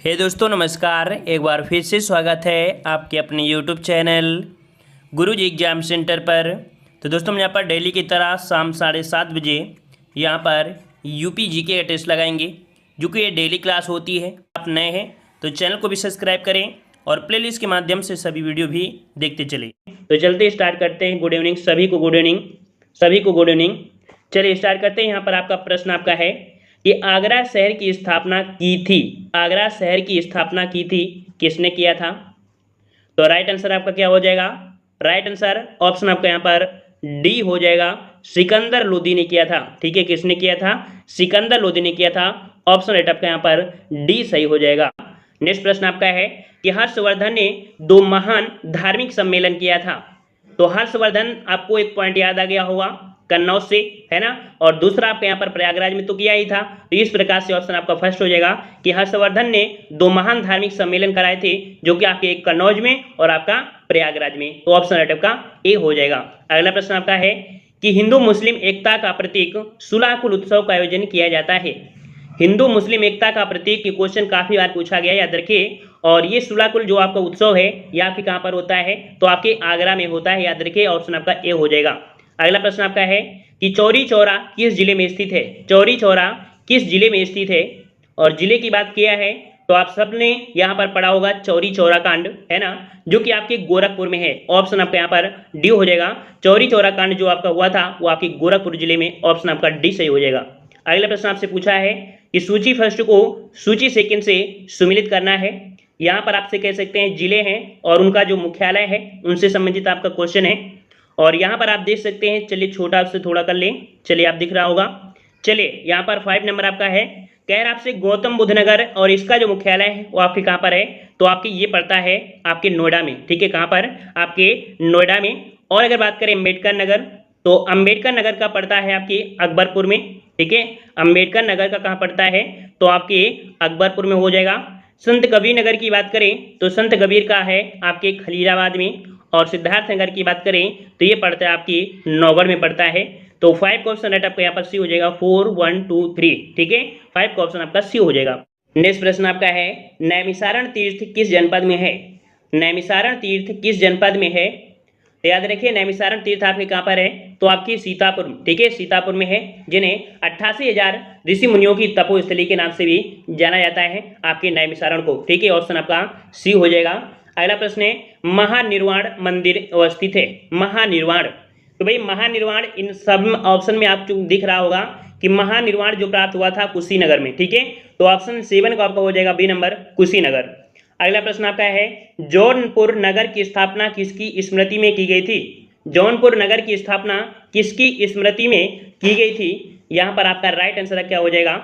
दोस्तों नमस्कार। एक बार फिर से स्वागत है आपके अपने यूट्यूब चैनल गुरुजी एग्जाम सेंटर पर। तो दोस्तों हम यहाँ पर डेली की तरह शाम 7:30 बजे यहाँ पर यूपी जीके का टेस्ट लगाएंगे, जो कि ये डेली क्लास होती है। आप नए हैं तो चैनल को भी सब्सक्राइब करें और प्लेलिस्ट के माध्यम से सभी वीडियो भी देखते चले। तो चलते स्टार्ट करते हैं। गुड इवनिंग सभी को, गुड इवनिंग सभी को, गुड इवनिंग। चलिए स्टार्ट करते हैं। यहाँ पर आपका प्रश्न आपका है कि आगरा शहर की स्थापना की थी। आगरा शहर की स्थापना की थी, किसने किया था? तो राइट आंसर आपका क्या हो जाएगा? राइट आंसर ऑप्शन आपका यहाँ पर डी हो जाएगा, सिकंदर लोदी ने किया था। ठीक है, किसने किया था? सिकंदर लोदी ने किया था। ऑप्शन राइट आपका यहाँ पर डी सही हो जाएगा। नेक्स्ट प्रश्न आपका है कि हर्षवर्धन ने 2 महान धार्मिक सम्मेलन किया था। तो हर्षवर्धन आपको एक पॉइंट याद आ गया होगा, कन्नौज से, है ना, और दूसरा आपके यहाँ पर प्रयागराज में तो किया ही था। तो इस प्रकार से ऑप्शन आपका फर्स्ट हो जाएगा कि हर्षवर्धन ने 2 महान धार्मिक सम्मेलन कराए थे, जो कि आपके एक कन्नौज में और आपका प्रयागराज में। तो ऑप्शन राइट आपका ए हो जाएगा। अगला प्रश्न आपका है कि हिंदू मुस्लिम एकता का प्रतीक सुलाकुल उत्सव का आयोजन किया जाता है। हिंदू मुस्लिम एकता का प्रतीक, ये क्वेश्चन काफी बार पूछा गया, याद रखिए। और ये सुलाकुल जो आपका उत्सव है ये आपके कहाँ पर होता है? तो आपके आगरा में होता है, याद रखिए। ऑप्शन आपका ए हो जाएगा। अगला प्रश्न आपका है कि चौरी चौरा किस जिले में स्थित है? चौरी चौरा किस जिले में स्थित है? और जिले की बात किया है तो आप सबने यहाँ पर पढ़ा होगा चौरी चौरा कांड, है ना, जो कि आपके गोरखपुर में है। ऑप्शन आपका यहाँ पर डी हो जाएगा। चौरी चौरा कांड जो आपका हुआ था वो आपके गोरखपुर जिले में। ऑप्शन आपका डी सही हो जाएगा। अगला प्रश्न आपसे पूछा है कि सूची फर्स्ट को सूची सेकंड से सुमिलित करना है। यहाँ पर आपसे कह सकते हैं जिले हैं और उनका जो मुख्यालय है उनसे संबंधित आपका क्वेश्चन है। और यहाँ पर आप देख सकते हैं, चलिए छोटा से थोड़ा कर लें, चलिए आप दिख रहा होगा। चलिए यहाँ पर 5 नंबर आपका है, कह रहा आपसे गौतम बुद्ध नगर और इसका जो मुख्यालय है वो आपके कहाँ पर है? तो आपके ये पड़ता है आपके नोएडा में। ठीक है, कहाँ पर? आपके नोएडा में। और अगर बात करें अम्बेडकर नगर, तो अम्बेडकर नगर का पड़ता है आपके अकबरपुर में। ठीक है, अम्बेडकर नगर का कहाँ पड़ता है? तो आपके अकबरपुर में हो जाएगा। संत कबीर नगर की बात करें तो संत कबीर का है आपके खलीलाबाद में। और सिद्धार्थ नगर की बात करें तो ये पड़ता है आपकी नौगढ़ में पड़ता है। तो 5 का ऑप्शन राइट आपका यहाँ पर सी हो जाएगा। 4 1 2 3। ठीक है, 5 का ऑप्शन आपका सी हो जाएगा। नेक्स्ट प्रश्न आपका है नैमिषारण तीर्थ किस जनपद में है? नैमिषारण तीर्थ किस जनपद में है? तो याद रखिए नैमिषारण तीर्थ आपके कहाँ पर है? तो आपकी सीतापुर। ठीक है, सीतापुर में है, जिन्हें 88,000 ऋषि मुनियों की तपोस्थली के नाम से भी जाना जाता है आपके नैमिषारण को। ठीक है, ऑप्शन आपका सी हो जाएगा। अगला प्रश्न है महानिर्वाण मंदिर अवस्थित है। महानिर्वाण, तो भाई महानिर्वाण इन सब ऑप्शन में आपको दिख रहा होगा कि महानिर्वाण जो प्राप्त हुआ था कुशीनगर में। ठीक है, तो ऑप्शन 7 का आपका हो जाएगा बी नंबर, कुशीनगर। अगला प्रश्न आपका है जौनपुर नगर की स्थापना किसकी स्मृति में की गई थी? जौनपुर नगर की स्थापना किसकी स्मृति में की गई थी? यहाँ पर आपका राइट आंसर क्या हो जाएगा?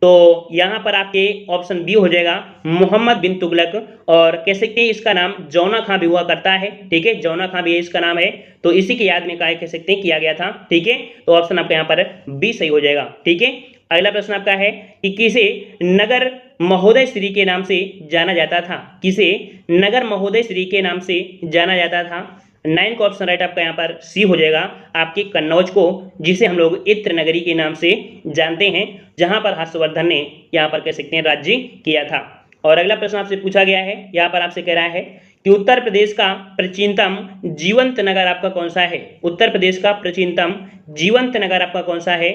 तो यहाँ पर आपके ऑप्शन बी हो जाएगा, मोहम्मद बिन तुगलक। और कह सकते हैं इसका नाम जौना खां भी हुआ करता है। ठीक है, जौना खां भी इसका नाम है, तो इसी की याद में कह सकते हैं किया गया था। ठीक है, तो ऑप्शन आपका यहाँ पर बी सही हो जाएगा। ठीक है, अगला प्रश्न आपका है कि किसे नगर महोदय श्री के नाम से जाना जाता था? किसे नगर महोदय श्री के नाम से जाना जाता था? 9 का ऑप्शन राइट आपका यहाँ पर सी हो जाएगा, आपके कन्नौज को, जिसे हम लोग इत्र नगरी के नाम से जानते हैं, जहां पर हर्षवर्धन ने यहाँ पर कह सकते हैं राज्य किया था। और अगला प्रश्न आपसे पूछा गया है, यहाँ पर आपसे कह रहा है कि उत्तर प्रदेश का प्राचीनतम जीवंत नगर आपका कौन सा है? उत्तर प्रदेश का प्राचीनतम जीवंत नगर आपका कौन सा है?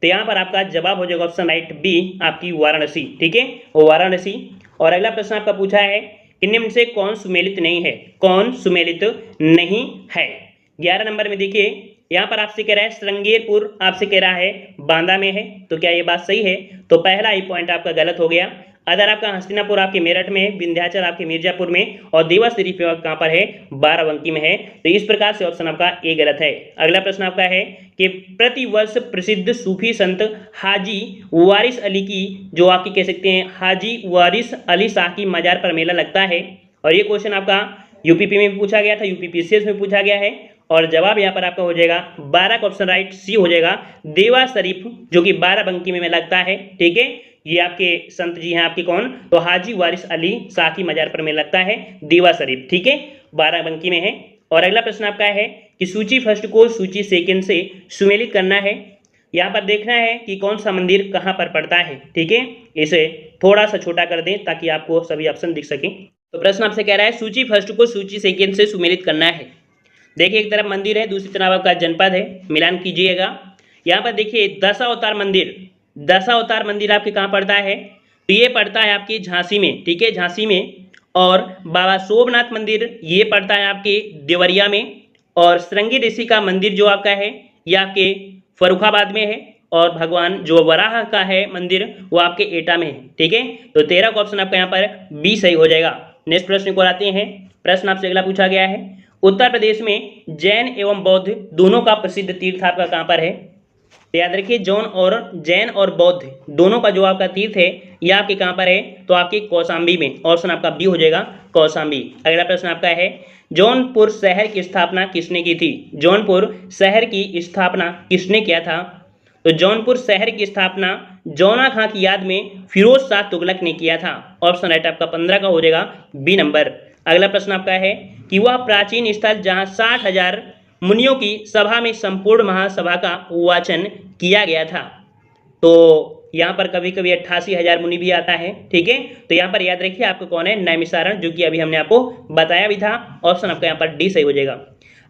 तो यहाँ पर आपका जवाब हो जाएगा ऑप्शन राइट बी, आपकी वाराणसी। ठीक है, वाराणसी। और अगला प्रश्न आपका पूछा है कि निम्न से कौन सुमेलित नहीं है? कौन सुमेलित नहीं है? 11 नंबर में देखिए, यहाँ पर आपसे कह रहा है श्रृंगेरपुर, आपसे कह रहा है बांदा में है। तो क्या ये बात सही है? तो पहला ही पॉइंट आपका गलत हो गया। अदर आपका हस्तिनापुर आपके मेरठ में है, विंध्याचल आपके मिर्जापुर में, और देवा शरीफ कहाँ पर है? बाराबंकी में है। तो इस प्रकार से ऑप्शन आपका ए गलत है। अगला प्रश्न आपका है कि प्रतिवर्ष प्रसिद्ध सूफी संत हाजी वारिस अली की, जो आपकी कह सकते हैं हाजी वारिस अली शाह की मजार पर मेला लगता है। और ये क्वेश्चन आपका यूपीपी में भी पूछा गया था, यूपीपीसीएस में पूछा गया है। और जवाब यहाँ पर आपका हो जाएगा 12 का ऑप्शन राइट सी हो जाएगा, देवा शरीफ, जो कि बाराबंकी में लगता है। ठीक है, ये आपके संत जी हैं आपके कौन? तो हाजी वारिस अली शाह की मजार पर मेला लगता है देवा शरीफ। ठीक है, बाराबंकी में है। और अगला प्रश्न आपका है कि सूची फर्स्ट को सूची सेकंड से सुमेलित करना है। यहाँ पर देखना है कि कौन सा मंदिर कहाँ पर पड़ता है। ठीक है, इसे थोड़ा सा छोटा कर दें ताकि आपको सभी ऑप्शन दिख सकें। तो प्रश्न आपसे कह रहा है सूची फर्स्ट को सूची सेकेंड से सुमेलित करना है। देखिए, एक तरफ मंदिर है, दूसरी तरफ आपका जनपद है, मिलान कीजिएगा। यहाँ पर देखिए दशावतार मंदिर, दशावतार मंदिर आपके कहाँ पड़ता है, तो ये पड़ता है आपके झांसी में। ठीक है, झांसी में। और बाबा सोमनाथ मंदिर ये पड़ता है आपके देवरिया में। और श्रृंगी ऋषि का मंदिर जो आपका है ये आपके फर्रुखाबाद में है। और भगवान जो वराह का है मंदिर वो आपके एटा में है। ठीक है, तो 13 का ऑप्शन आपका यहाँ पर बी सही हो जाएगा। नेक्स्ट प्रश्न को आते हैं। प्रश्न आपसे अगला पूछा गया है, उत्तर प्रदेश में जैन एवं बौद्ध दोनों का प्रसिद्ध तीर्थ आपका कहाँ पर है। तो याद रखिए जैन और बौद्ध दोनों का जो आपका तीर्थ है यह आपके कहाँ पर है, तो आपके कौशाम्बी में। ऑप्शन आपका बी हो जाएगा, कौशाम्बी। अगला प्रश्न आपका है, जौनपुर शहर की स्थापना किसने की थी। जौनपुर शहर की स्थापना किसने किया था। तो जौनपुर शहर की स्थापना जौना खां की याद में फिरोज शाह तुगलक ने किया था। ऑप्शन राइट आपका 15 का हो जाएगा, बी नंबर। अगला प्रश्न आपका है कि वह प्राचीन स्थल जहां 60,000 मुनियों की सभा में संपूर्ण महासभा का वाचन किया गया था। तो यहाँ पर कभी कभी 88,000 मुनि भी आता है। ठीक है, तो यहाँ पर याद रखिए आपको कौन है, नैमिषारण, जो कि अभी हमने आपको बताया भी था। ऑप्शन आपका यहाँ पर डी सही हो जाएगा।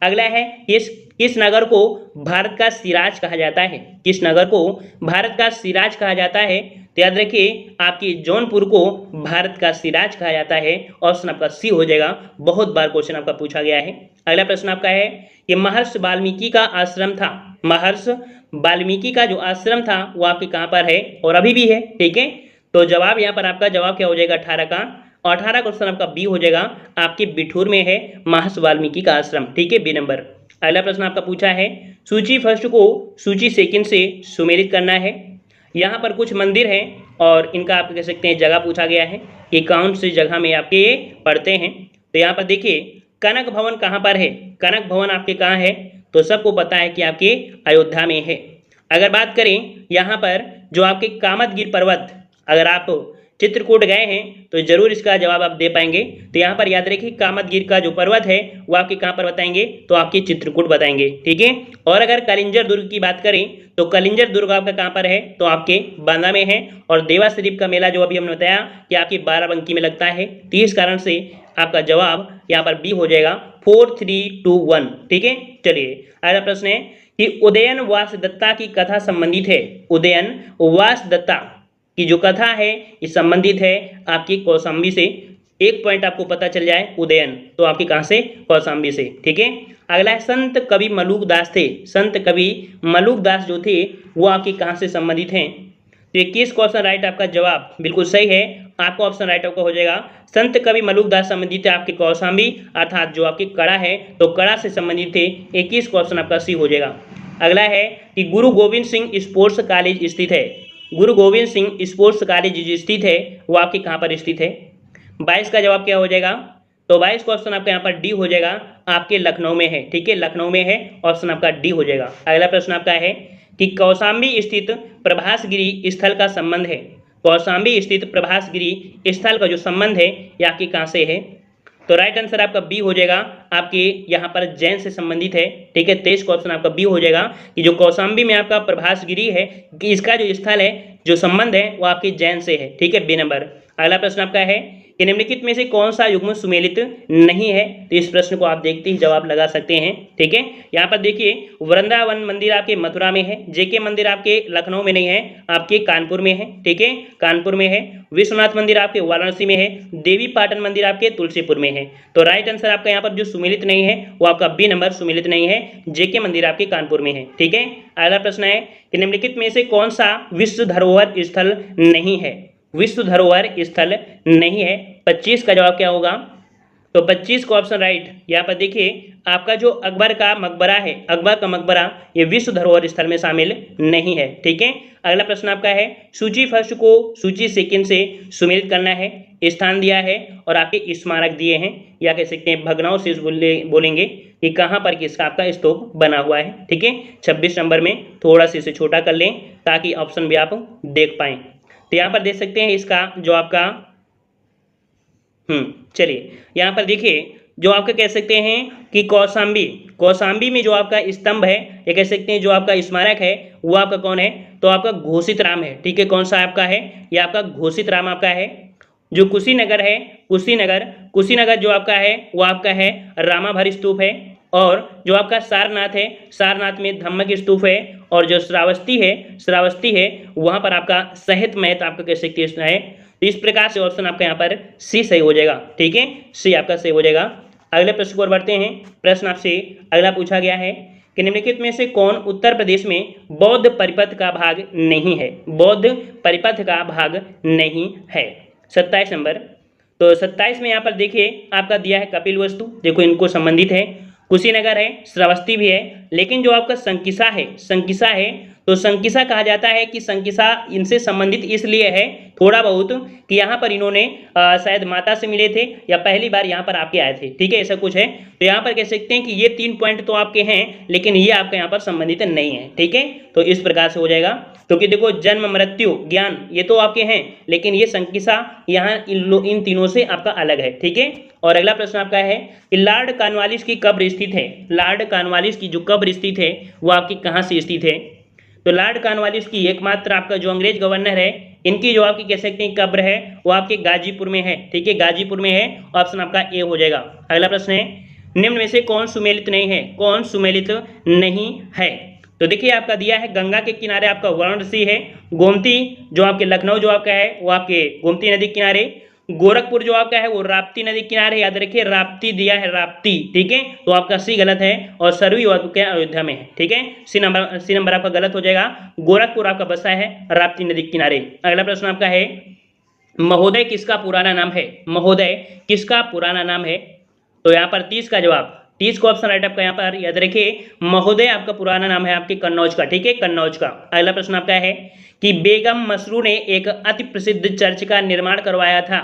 अगला है, किस नगर को भारत का सिराज कहा जाता है। किस नगर को भारत का सिराज कहा जाता है। तो याद रखिए आपकी जौनपुर को भारत का सिराज कहा जाता है। ऑप्शन आपका सी हो जाएगा, बहुत बार क्वेश्चन आपका पूछा गया है। अगला प्रश्न आपका है कि महर्षि वाल्मीकि का आश्रम था, महर्षि वाल्मीकि का जो आश्रम था वो आपके कहाँ पर है और अभी भी है। ठीक है, तो जवाब यहाँ पर आपका जवाब क्या हो जाएगा, 18 का। और 18 क्वेश्चन आपका बी हो जाएगा, आपके बिठूर में है महर्षि वाल्मीकि का आश्रम। ठीक है, बी नंबर। अगला प्रश्न आपका पूछा है, सूची फर्स्ट को सूची सेकंड से सुमेलित करना है। यहाँ पर कुछ मंदिर हैं और इनका आप कह सकते हैं जगह पूछा गया है कि कौन सी जगह में आपके पढ़ते हैं। तो यहाँ पर देखिए कनक भवन कहाँ पर है, कनक भवन आपके कहाँ है, तो सबको पता है कि आपके अयोध्या में है। अगर बात करें यहाँ पर जो आपके कामदगिरि पर्वत, अगर आप चित्रकूट गए हैं तो जरूर इसका जवाब आप दे पाएंगे। तो यहाँ पर याद रखिए कामदगिरि का जो पर्वत है वो आपके कहाँ पर बताएंगे, तो आपके चित्रकूट बताएंगे। ठीक है, और अगर कलिंजर दुर्ग की बात करें तो कलिंजर दुर्ग आपका कहाँ पर है, तो आपके बांदा में है। और देवा शरीफ का मेला जो अभी हमने बताया कि आपकी बाराबंकी में लगता है। तो इस कारण से आपका जवाब यहाँ पर बी हो जाएगा, 4, 3, 2, 1। ठीक है, चलिए अगला प्रश्न है कि उदयन वासदत्ता की कथा संबंधित है। उदयन वासदत्ता की जो कथा है ये संबंधित है आपकी कौशाम्बी से। एक पॉइंट आपको पता चल जाए, उदयन तो आपके कहाँ से, कौशाम्बी से। ठीक है, अगला है संत कवि मलूक दास थे, संत कवि मलूक दास जो थे वो आपके कहाँ से संबंधित हैं। तो 21 क्वेश्चन राइट आपका जवाब बिल्कुल सही है, आपका ऑप्शन राइट आपका हो जाएगा। संत कवि मलूक दास संबंधित है आपके कौशाम्बी अर्थात जो आपकी कड़ा है, तो कड़ा से संबंधित थे। 21 क्वेश्चन आपका सी हो जाएगा। अगला है कि गुरु गोविंद सिंह स्पोर्ट्स कॉलेज स्थित है। गुरु गोविंद सिंह स्पोर्ट्स कॉलेज जो स्थित है वो आपके कहाँ पर स्थित है। 22 का जवाब क्या हो जाएगा, तो 22 क्वेश्चन आपका यहाँ पर डी हो जाएगा, आपके लखनऊ में है। ठीक है, लखनऊ में है, ऑप्शन आपका डी हो जाएगा। अगला प्रश्न आपका है कि कौशाम्बी स्थित प्रभासगिरी स्थल का संबंध है। कौशाम्बी स्थित प्रभासगिरी स्थल का जो संबंध है ये आपके कहाँ से है, तो राइट आंसर आपका बी हो जाएगा, आपके यहाँ पर जैन से संबंधित है। ठीक है, 23 का ऑप्शन आपका बी हो जाएगा कि जो कौशाम्बी में आपका प्रभासगिरी है कि इसका जो स्थल है, जो संबंध है वो आपके जैन से है। ठीक है, बी नंबर। अगला प्रश्न आपका है कि निम्नलिखित में से कौन सा युग्म सुमेलित नहीं है। तो इस प्रश्न को आप देखते ही जवाब लगा सकते हैं। ठीक है, यहाँ पर देखिए वृंदावन मंदिर आपके मथुरा में है, जेके मंदिर आपके लखनऊ में नहीं है, आपके कानपुर में है। ठीक है, कानपुर में है। विश्वनाथ मंदिर आपके वाराणसी में है, देवी पाटन मंदिर आपके तुलसीपुर में है। तो राइट आंसर आपका यहाँ पर जो सुमेलित नहीं है वो आपका बी नंबर सुमेलित नहीं है, जेके मंदिर आपके कानपुर में है। ठीक है, अगला प्रश्न है कि निम्नलिखित में से कौन सा विश्व धरोहर स्थल नहीं है। विश्व धरोहर स्थल नहीं है। 25 का जवाब क्या होगा, तो 25 का ऑप्शन राइट। यहाँ पर देखिए आपका जो अकबर का मकबरा है, अकबर का मकबरा ये विश्व धरोहर स्थल में शामिल नहीं है। ठीक है, अगला प्रश्न आपका है सूची फर्स्ट को सूची सेकंड से सुमेलित करना है। स्थान दिया है और आपके स्मारक दिए हैं, या कह सकते हैं भग्नावशेष बोलेंगे कि कहाँ पर किसका आपका स्तूप बना हुआ है। ठीक है, 26 नंबर में थोड़ा सा इसे छोटा कर लें ताकि ऑप्शन भी आप देख पाएँ। तो यहाँ पर देख सकते हैं इसका जो आपका चलिए यहाँ पर देखिए जो आपका कह सकते हैं कि कौशाम्बी, कौशाम्बी में जो आपका स्तंभ है, ये कह सकते हैं जो आपका स्मारक है वो आपका कौन है, तो आपका घोषित राम है। ठीक है, कौन सा आपका है, ये आपका घोषित राम आपका है। जो कुशीनगर है, कुशीनगर, कुशीनगर जो आपका है वो आपका है रामाभर स्तूप है। और जो आपका सारनाथ है, सारनाथ में धम्मक स्तूप है। और जो श्रावस्ती है, श्रावस्ती है वहाँ पर आपका सहित महत आपका कह सकते हैं। तो इस प्रकार से ऑप्शन आपका यहाँ पर सी सही हो जाएगा। ठीक है, सी आपका सही हो जाएगा। अगले प्रश्न की ओर बढ़ते हैं। प्रश्न आपसे अगला पूछा गया है कि निम्नलिखित में से कौन उत्तर प्रदेश में बौद्ध परिपथ का भाग नहीं है, बौद्ध परिपथ का भाग नहीं है। 27 नंबर, तो 27 में यहाँ पर देखिए आपका दिया है कपिल वस्तु, देखो इनको संबंधित है, कुशीनगर है, श्रावस्ती भी है, लेकिन जो आपका संकिसा है, संकिसा है, तो संकिसा कहा जाता है कि संकिसा इनसे संबंधित इसलिए है थोड़ा बहुत कि यहाँ पर इन्होंने शायद माता से मिले थे या पहली बार यहाँ पर आपके आए थे। ठीक है, ऐसा कुछ है। तो यहाँ पर कह सकते हैं कि ये 3 पॉइंट तो आपके हैं, लेकिन ये आपके यहाँ पर संबंधित नहीं है। ठीक है, तो इस प्रकार से हो जाएगा। क्योंकि देखो जन्म मृत्यु ज्ञान ये तो आपके हैं, लेकिन ये संकिसा यहाँ इन तीनों से आपका अलग है। ठीक है, और अगला प्रश्न आपका है कि लॉर्ड कॉर्नवालिस की कब्र स्थित है, लॉर्ड कॉर्नवालिस की जो कब्र स्थित है वो आपकी कहाँ से स्थित है, तो लॉर्ड कॉर्नवालिस की एकमात्र आपका जो अंग्रेज गवर्नर है इनकी जो आपकी कह सकते हैं कब्र है वो आपके गाजीपुर में है। ठीक है, गाजीपुर में है, ऑप्शन आपका ए हो जाएगा। अगला प्रश्न है निम्न में से कौन सुमेलित नहीं है, कौन सुमेलित नहीं है, तो देखिए आपका दिया है गंगा के किनारे आपका वाराणसी है, गोमती जो आपके लखनऊ जो आपका है वो आपके गोमती नदी किनारे, गोरखपुर जो आपका है वो राप्ती नदी किनारे, याद रखिए राप्ती दिया है, राप्ती। ठीक है, तो आपका सी गलत है और सरवी क्या अयोध्या में है। ठीक है, सी नंबर आपका गलत हो जाएगा, गोरखपुर आपका बसा है राप्ती नदी किनारे। अगला प्रश्न आपका है महोदय किसका पुराना नाम है, महोदय किसका पुराना नाम है, तो यहाँ पर 30 का जवाब, 30 का ऑप्शन राइट आपका यहाँ पर याद रखिए महोदय आपका पुराना नाम है आपके कन्नौज का। ठीक है, कन्नौज का। अगला प्रश्न आपका है कि बेगम मसरू ने एक अति प्रसिद्ध चर्च का निर्माण करवाया था,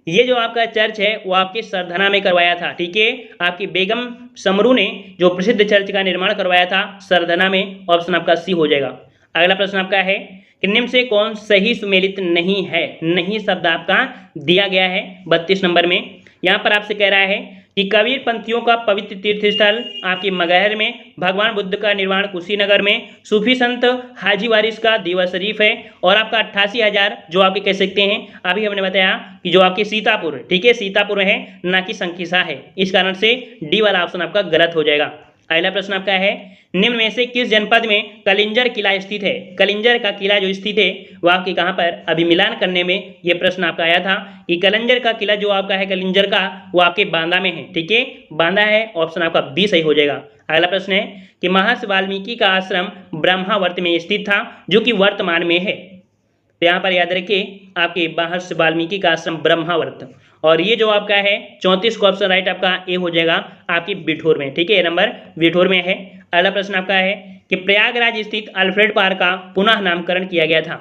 ये जो आपका चर्च है वो आपके सरधना में करवाया था। ठीक है, आपकी बेगम समरू ने जो प्रसिद्ध चर्च का निर्माण करवाया था सरधना में, ऑप्शन आपका सी हो जाएगा। अगला प्रश्न आपका है कि निम्न से कौन सही सुमेलित नहीं है, नहीं शब्द आपका दिया गया है 32 नंबर में। यहाँ पर आपसे कह रहा है कि कबीर पंथियों का पवित्र तीर्थ स्थल आपकी मगहर में, भगवान बुद्ध का निर्माण कुशीनगर में, सूफी संत हाजी वारिस का दीवा शरीफ है, और आपका 88,000 जो आपके कह सकते हैं अभी हमने बताया कि जो आपके सीतापुर, ठीक है सीतापुर में है ना कि संकिसा है, इस कारण से डी वाला ऑप्शन आपका गलत हो जाएगा। अगला प्रश्न आपका है निम्न में से किस जनपद में कलिंजर किला स्थित है, कलिंजर का किला जो स्थित है वो आपके कहाँ पर, अभी मिलान करने में ये प्रश्न आपका आया था कि कलिंजर का किला जो आपका है कलिंजर का वो आपके बांदा में है। ठीक है, बांदा है, ऑप्शन आपका बी सही हो जाएगा। अगला प्रश्न है कि महर्षि वाल्मीकि का आश्रम ब्रह्मावर्त में स्थित था जो कि वर्तमान में है, तो यहाँ पर याद रखिए आपके महर्षि वाल्मीकि का आश्रम ब्रह्मावर्त, और ये जो आपका है 34 का ऑप्शन राइट आपका ए हो जाएगा आपकी बिठूर में। ठीक है, ये नंबर बिठूर में है। अगला प्रश्न आपका है कि प्रयागराज स्थित अल्फ्रेड पार्क का पुनः नामकरण किया गया था,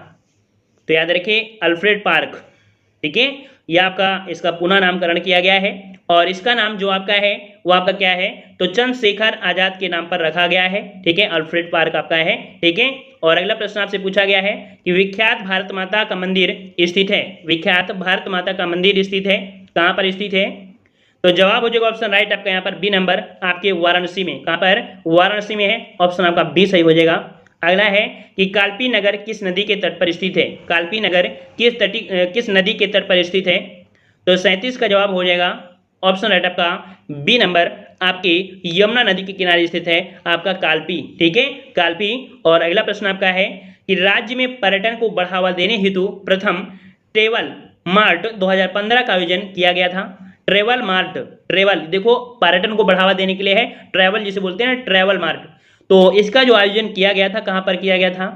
तो याद रखिए अल्फ्रेड पार्क। ठीक है, यह आपका इसका पुनः नामकरण किया गया है, और इसका नाम जो आपका है वो आपका क्या है, तो चंद्रशेखर आजाद के नाम पर रखा गया है। ठीक है, अल्फ्रेड पार्क आपका है। ठीक है, और अगला प्रश्न आपसे पूछा गया है कि विख्यात भारत माता का मंदिर स्थित है, विख्यात भारत माता का मंदिर स्थित है, कहाँ पर स्थित है, तो जवाब हो जाएगा ऑप्शन राइट आपका यहाँ पर बी नंबर आपके वाराणसी में, कहाँ पर, वाराणसी में है, ऑप्शन आपका बी सही हो जाएगा। अगला है कि कालपी नगर किस नदी के तट पर स्थित है, कालपी नगर किस नदी के तट पर स्थित है, तो 37 का जवाब हो जाएगा ऑप्शन राइट आपका बी नंबर आपके यमुना नदी के किनारे स्थित है आपका कालपी। ठीक है, कालपी। और अगला प्रश्न आपका है कि राज्य में पर्यटन को बढ़ावा देने हेतु प्रथम ट्रेवल मार्ट 2015 का आयोजन किया गया था। ट्रेवल मार्ट, ट्रेवल देखो पर्यटन को बढ़ावा देने के लिए है, ट्रेवल जिसे बोलते हैं ना ट्रेवल मार्ट, तो इसका जो आयोजन किया गया था कहाँ पर किया गया था,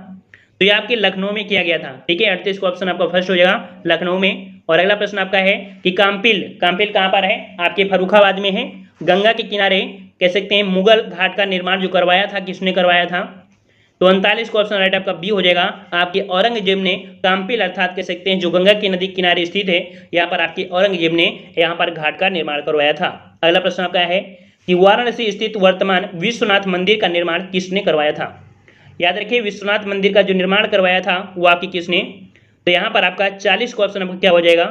तो ये आपके लखनऊ में किया गया था। ठीक है, 38 का ऑप्शन आपका फर्स्ट हो जाएगा लखनऊ में। और अगला प्रश्न आपका है कि काम्पिल, काम्पिल कहाँ पर है, आपके फर्रुखाबाद में है, गंगा के किनारे कह सकते हैं। मुगल घाट का निर्माण जो करवाया था किसने करवाया था, तो 39 का ऑप्शन राइट आपका बी हो जाएगा आपके औरंगजेब ने काम्पिल अर्थात कह सकते हैं जो गंगा की नदी किनारे स्थित है, यहाँ पर आपके औरंगजेब ने यहाँ पर घाट का निर्माण करवाया था। अगला प्रश्न आपका है कि वाराणसी स्थित वर्तमान विश्वनाथ मंदिर का निर्माण किसने करवाया था, याद रखिए विश्वनाथ मंदिर का जो निर्माण करवाया था वो आपकी किसने, तो यहाँ पर आपका 40 का ऑप्शन आपका क्या हो जाएगा,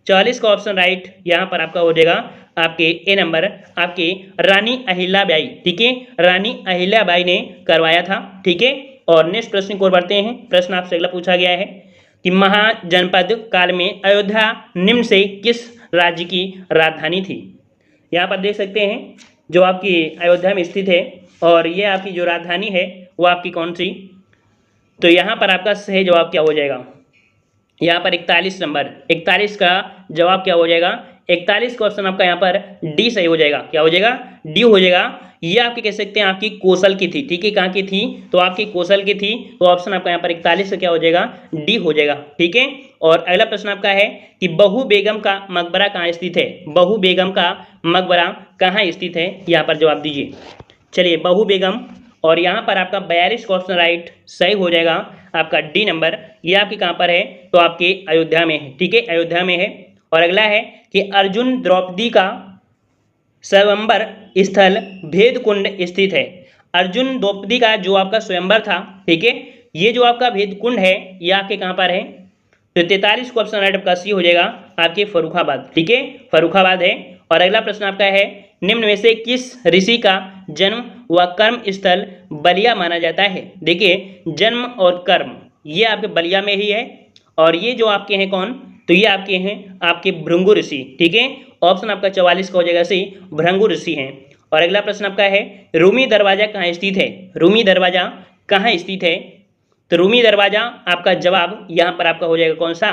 40 का ऑप्शन राइट यहाँ पर आपका हो जाएगा आपके ए नंबर आपके रानी अहिल्याबाई, ठीक है, रानी अहिल्याबाई ने करवाया था, ठीक है। और नेक्स्ट प्रश्न की ओर बढ़ते हैं। प्रश्न आपसे अगला पूछा गया है कि महाजनपद काल में अयोध्या निम्न से किस राज्य की राजधानी थी। यहाँ पर देख सकते हैं जो आपकी अयोध्या में स्थित है और ये आपकी जो राजधानी है वो आपकी कौन सी। तो यहाँ पर आपका सही जवाब क्या हो जाएगा, यहाँ पर 41 नंबर, 41 का जवाब क्या हो जाएगा, 41 का ऑप्शन आपका यहाँ पर डी सही हो जाएगा। क्या हो जाएगा, डी हो जाएगा। ये आपकी कह सकते हैं आपकी कौशल की थी, ठीक है, कहाँ की थी, तो आपकी कौशल की थी। तो ऑप्शन आपका यहाँ पर 41 का क्या हो जाएगा, डी हो जाएगा, ठीक है। और अगला प्रश्न आपका है कि बहू बेगम का मकबरा कहाँ स्थित है। बहू बेगम का मकबरा कहाँ स्थित है, यहाँ पर जवाब दीजिए। चलिए बहू बेगम, और यहाँ पर आपका 42 का ऑप्शन राइट सही हो जाएगा आपका डी नंबर। ये आपकी कहाँ पर है, तो आपके अयोध्या में है, ठीक है, अयोध्या में है। और अगला है कि अर्जुन द्रौपदी का स्वयंवर स्थल भेदकुंड स्थित है। अर्जुन द्रौपदी का जो आपका स्वयंवर था, ठीक है, ये जो आपका भेदकुंड है ये आपके कहाँ पर है, तो 43 का ऑप्शन राइट आपका सी हो जाएगा आपके फर्रुखाबाद, ठीक है, फर्रुखाबाद है। और अगला प्रश्न आपका है निम्न में से किस ऋषि का जन्म व कर्म स्थल बलिया माना जाता है। देखिए जन्म और कर्म ये आपके बलिया में ही है, और ये जो आपके हैं कौन, तो ये आपके हैं आपके भृंगु ऋषि, ठीक है। ऑप्शन आपका 44 का हो जाएगा सी, भृंगु ऋषि हैं। और अगला प्रश्न आपका है रूमी दरवाजा कहाँ स्थित है। रूमी दरवाजा कहाँ स्थित है, तो रूमी दरवाजा आपका जवाब यहाँ पर आपका हो जाएगा कौन सा,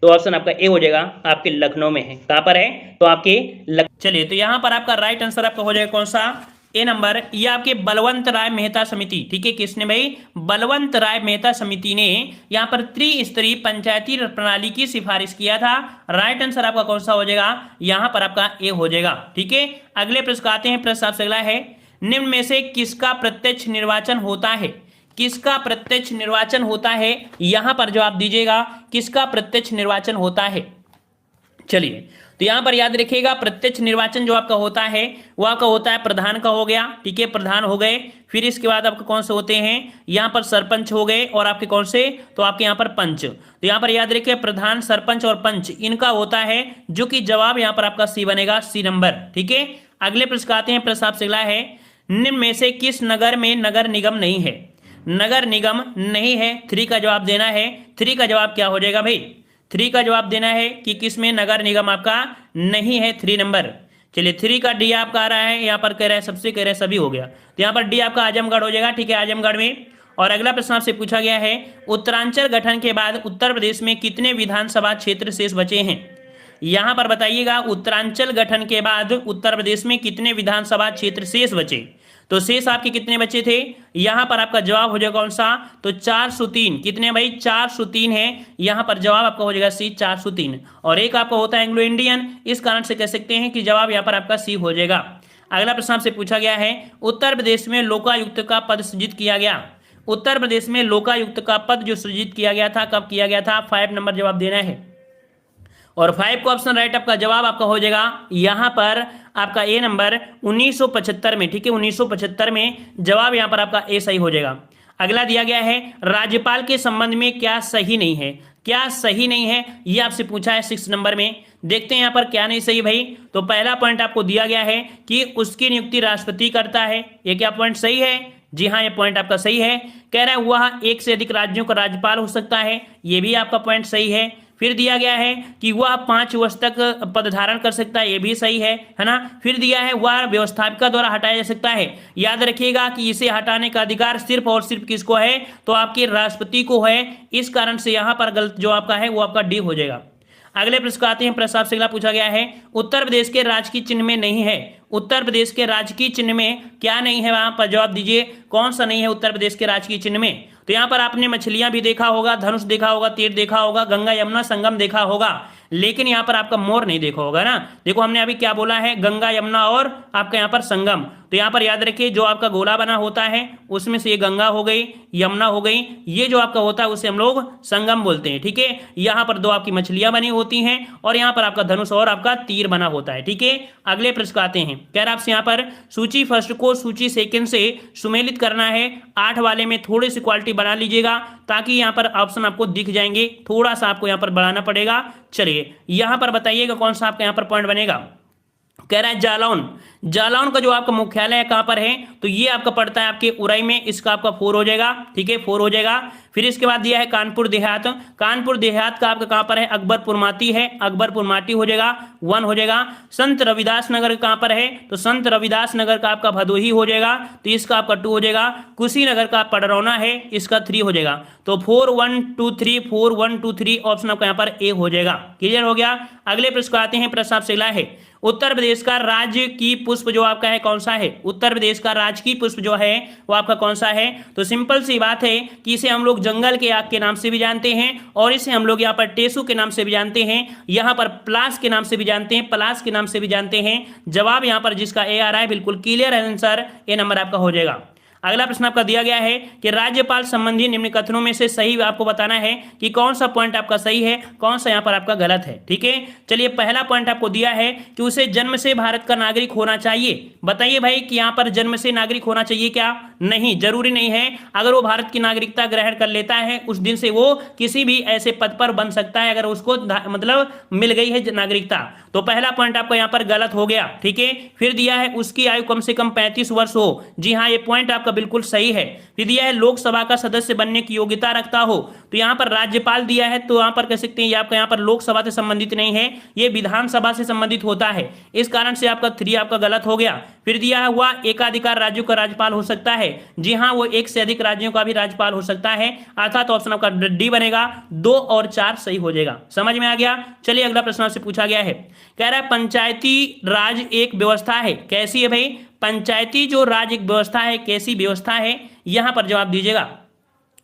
तो ऑप्शन आपका ए हो जाएगा आपके लखनऊ में है। कहाँ पर है, तो आपके चलिए तो यहाँ पर आपका राइट आंसर आपका हो जाएगा कौन सा, ए नंबर। ये आपके बलवंत राय मेहता समिति, ठीक है, किसने भाई, बलवंत राय मेहता समिति ने यहाँ पर त्रिस्तरीय पंचायती प्रणाली की सिफारिश किया था। राइट आंसर आपका कौन सा हो जाएगा, यहाँ पर आपका ए हो जाएगा, ठीक है। अगले प्रश्न आते हैं। प्रश्न आपसे अगला है निम्न में से किसका प्रत्यक्ष निर्वाचन होता है। किसका प्रत्यक्ष निर्वाचन होता है, यहां पर जवाब दीजिएगा, किसका प्रत्यक्ष निर्वाचन होता है। चलिए तो यहां पर याद रखिएगा प्रत्यक्ष निर्वाचन जो आपका होता है वो आपका होता है प्रधान का हो गया, ठीक है, प्रधान हो गए। फिर इसके बाद आपके कौन से होते हैं, यहां पर सरपंच हो गए, और आपके कौन से, तो आपके यहां पर पंच। तो यहां पर याद रखिए प्रधान, सरपंच और पंच इनका होता है, जो कि जवाब यहां पर आपका सी बनेगा, सी नंबर, ठीक है। अगले प्रश्न आते हैं। प्रश्न आपसे अगला है निम्न में से किस नगर में नगर निगम नहीं है। नगर निगम नहीं है, 3 का जवाब देना है। 3 का जवाब क्या हो जाएगा भाई, 3 का जवाब देना है कि किस में नगर निगम आपका नहीं है, 3 नंबर। चलिए 3 का डी आपका आ रहा है, यहाँ पर कह रहा है सबसे, कह रहा है सभी हो गया, तो यहाँ पर डी आपका आजमगढ़ हो जाएगा, ठीक है, आजमगढ़ में। और अगला प्रश्न आपसे पूछा गया है उत्तरांचल गठन के बाद उत्तर प्रदेश में कितने विधानसभा क्षेत्र शेष बचे हैं। यहाँ पर बताइएगा उत्तरांचल गठन के बाद उत्तर प्रदेश में कितने विधानसभा क्षेत्र शेष बचे। तो शेष आपके कितने बचे थे, यहां पर आपका जवाब हो जाएगा कौन सा, तो 403। कितने भाई, 403 है, यहां पर जवाब आपका हो जाएगा सी, 403। और एक आपका होता है एंग्लो इंडियन, इस कारण से कह सकते हैं कि जवाब यहां पर आपका सी हो जाएगा। अगला प्रश्न आपसे पूछा गया है उत्तर प्रदेश में लोकायुक्त का पद सृजित किया गया। उत्तर प्रदेश में लोकायुक्त का पद जो सृजित किया गया था, कब किया गया था, 5 नंबर जवाब देना है। और 5 का ऑप्शन राइट आपका जवाब आपका हो जाएगा यहां पर आपका ए नंबर 1975 में, ठीक है, 1975 में जवाब यहां पर आपका ए सही हो जाएगा। अगला दिया गया है राज्यपाल के संबंध में क्या सही नहीं है। क्या सही नहीं है ये आपसे पूछा है 6 नंबर में। देखते हैं यहां पर क्या नहीं सही भाई। तो पहला पॉइंट आपको दिया गया है कि उसकी नियुक्ति राष्ट्रपति करता है, ये क्या पॉइंट सही है, जी हाँ ये पॉइंट आपका सही है। कह रहा है वह 1 से अधिक राज्यों का राज्यपाल हो सकता है, ये भी आपका पॉइंट सही है। फिर दिया गया है कि वह 5 वर्ष तक पद धारण कर सकता है, ये भी सही है ना। फिर दिया है वह व्यवस्थापिका द्वारा हटाया जा सकता है। याद रखिएगा कि इसे हटाने का अधिकार सिर्फ और सिर्फ किसको है, तो आपके राष्ट्रपति को है। इस कारण से यहां पर गलत जो आपका है वो आपका डी हो जाएगा। अगले प्रश्न आते हैं। प्रश्न आपसे अगला पूछा गया है उत्तर प्रदेश के राजकीय चिन्ह में नहीं है। उत्तर प्रदेश के राजकीय चिन्ह में क्या नहीं है, वहां पर जवाब दीजिए कौन सा नहीं है उत्तर प्रदेश के राजकीय चिन्ह में। तो यहाँ पर आपने मछलियां भी देखा होगा, धनुष देखा होगा, तीर देखा होगा, गंगा यमुना संगम देखा होगा, लेकिन यहाँ पर आपका मोर नहीं देखा होगा ना। देखो हमने अभी क्या बोला है, गंगा यमुना और आपका यहाँ पर संगम। तो यहाँ पर याद रखिए जो आपका गोला बना होता है उसमें से ये गंगा हो गई, यमुना हो गई, ये जो आपका होता है उसे हम लोग संगम बोलते हैं, ठीक है। यहाँ पर 2 आपकी मछलियां बनी होती हैं और यहाँ पर आपका धनुष और आपका तीर बना होता है, ठीक है। अगले प्रश्न आते हैं। कह रहा आपसे यहाँ पर सूची फर्स्ट को सूची सेकंड से सुमेलित करना है। 8 वाले में थोड़ी सी क्वालिटी बना लीजिएगा ताकि यहाँ पर ऑप्शन आपको दिख जाएंगे, थोड़ा सा आपको यहाँ पर बढ़ाना पड़ेगा। चलिए यहाँ पर बताइएगा कौन सा आपका यहाँ पर पॉइंट बनेगा। कह रहा है जालौन, जालौन का जो आपका मुख्यालय है कहां पर है, तो ये आपका पड़ता है आपके उरई में, इसका आपका 4 हो जाएगा, ठीक है 4 हो जाएगा। फिर इसके बाद दिया है कानपुर देहात, कानपुर देहात का आपका कहां पर है, अकबरपुर माटी है, अकबरपुर माटी हो जाएगा 1 हो जाएगा। संत रविदास नगर कहां पर है, तो संत रविदास नगर का आपका भदोही हो जाएगा, तो इसका आपका 2 हो जाएगा। कुशीनगर का पडरौना है, इसका 3 हो जाएगा। तो 4 1 2 3 4 1 2 3 ऑप्शन आपका यहाँ पर ए हो जाएगा। क्लियर हो गया। अगले प्रश्न को आते हैं। प्रश्न आपसे अगला है, उत्तर प्रदेश का राज्य की पुष्प जो आपका है कौन सा है, उत्तर प्रदेश का राजकीय पुष्प जो है वो आपका कौन सा है, तो सिंपल सी बात है कि इसे हम लोग जंगल के आग के नाम से भी जानते हैं, और इसे हम लोग यहाँ पर टेसू के नाम से भी जानते हैं, यहाँ पर पलास के नाम से भी जानते हैं, पलास के नाम से भी जानते हैं। जवाब यहाँ पर जिसका ए आ रहा है बिल्कुल क्लियर आंसर ए नंबर आपका हो जाएगा। अगला प्रश्न आपका दिया गया है कि राज्यपाल संबंधी निम्न कथनों में से सही आपको बताना है कि कौन सा पॉइंट आपका सही है, कौन सा यहाँ पर आपका गलत है। ठीक है, चलिए पहला पॉइंट आपको दिया है कि उसे जन्म से भारत का नागरिक होना चाहिए। बताइए भाई कि यहाँ पर जन्म से नागरिक होना चाहिए क्या, नहीं, जरूरी नहीं है। अगर वो भारत की नागरिकता ग्रहण कर लेता है उस दिन से वो किसी भी ऐसे पद पर बन सकता है, अगर उसको मतलब मिल गई है नागरिकता। तो पहला पॉइंट आपका यहाँ पर गलत हो गया। ठीक है, फिर दिया है उसकी आयु कम से कम 35 वर्ष हो। जी हाँ, ये पॉइंट आपका बिल्कुल सही है। फिर दिया है लोकसभा का सदस्य बनने की योग्यता रखता हो, तो यहाँ पर राज्यपाल दिया है, तो यहाँ पर कह सकते हैं ये आपका यहाँ पर लोकसभा से संबंधित नहीं है, ये विधानसभा से संबंधित होता है। इस कारण से आपका 3 आपका गलत हो गया। फिर दिया हुआ एकाधिकार राज्यों का राज्यपाल हो सकता है। जी हाँ, वो 1 से अधिक राज्यों का भी राज्यपाल हो सकता है, अर्थात ऑप्शन आपका डी बनेगा। 2 और 4 सही हो जाएगा। समझ में आ गया। चलिए अगला प्रश्न आपसे पूछा गया है, कह रहा है पंचायती राज एक व्यवस्था है, कैसी है भाई, पंचायती जो राज एक व्यवस्था है कैसी व्यवस्था है, यहां पर जवाब दीजिएगा।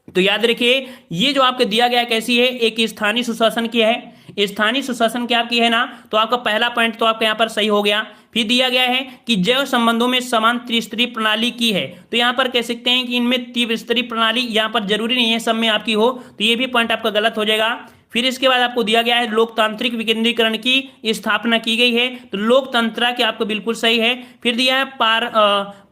तो याद रखिए ये जो आपको दिया गया है कैसी है, एक स्थानीय सुशासन की है। स्थानीय सुशासन की आपकी है ना, तो आपका पहला पॉइंट तो आपका यहाँ पर सही हो गया। फिर दिया गया है कि जैव संबंधों में समान त्रिस्तरीय प्रणाली की है, तो यहाँ पर कह सकते हैं कि इनमें त्रिस्तरीय प्रणाली यहाँ पर जरूरी नहीं है सब में आपकी हो, तो ये भी पॉइंट आपका गलत हो जाएगा। फिर इसके बाद आपको दिया गया है लोकतांत्रिक विकेंद्रीकरण की स्थापना की गई है, तो लोकतंत्र के आपको बिल्कुल सही है। फिर दिया है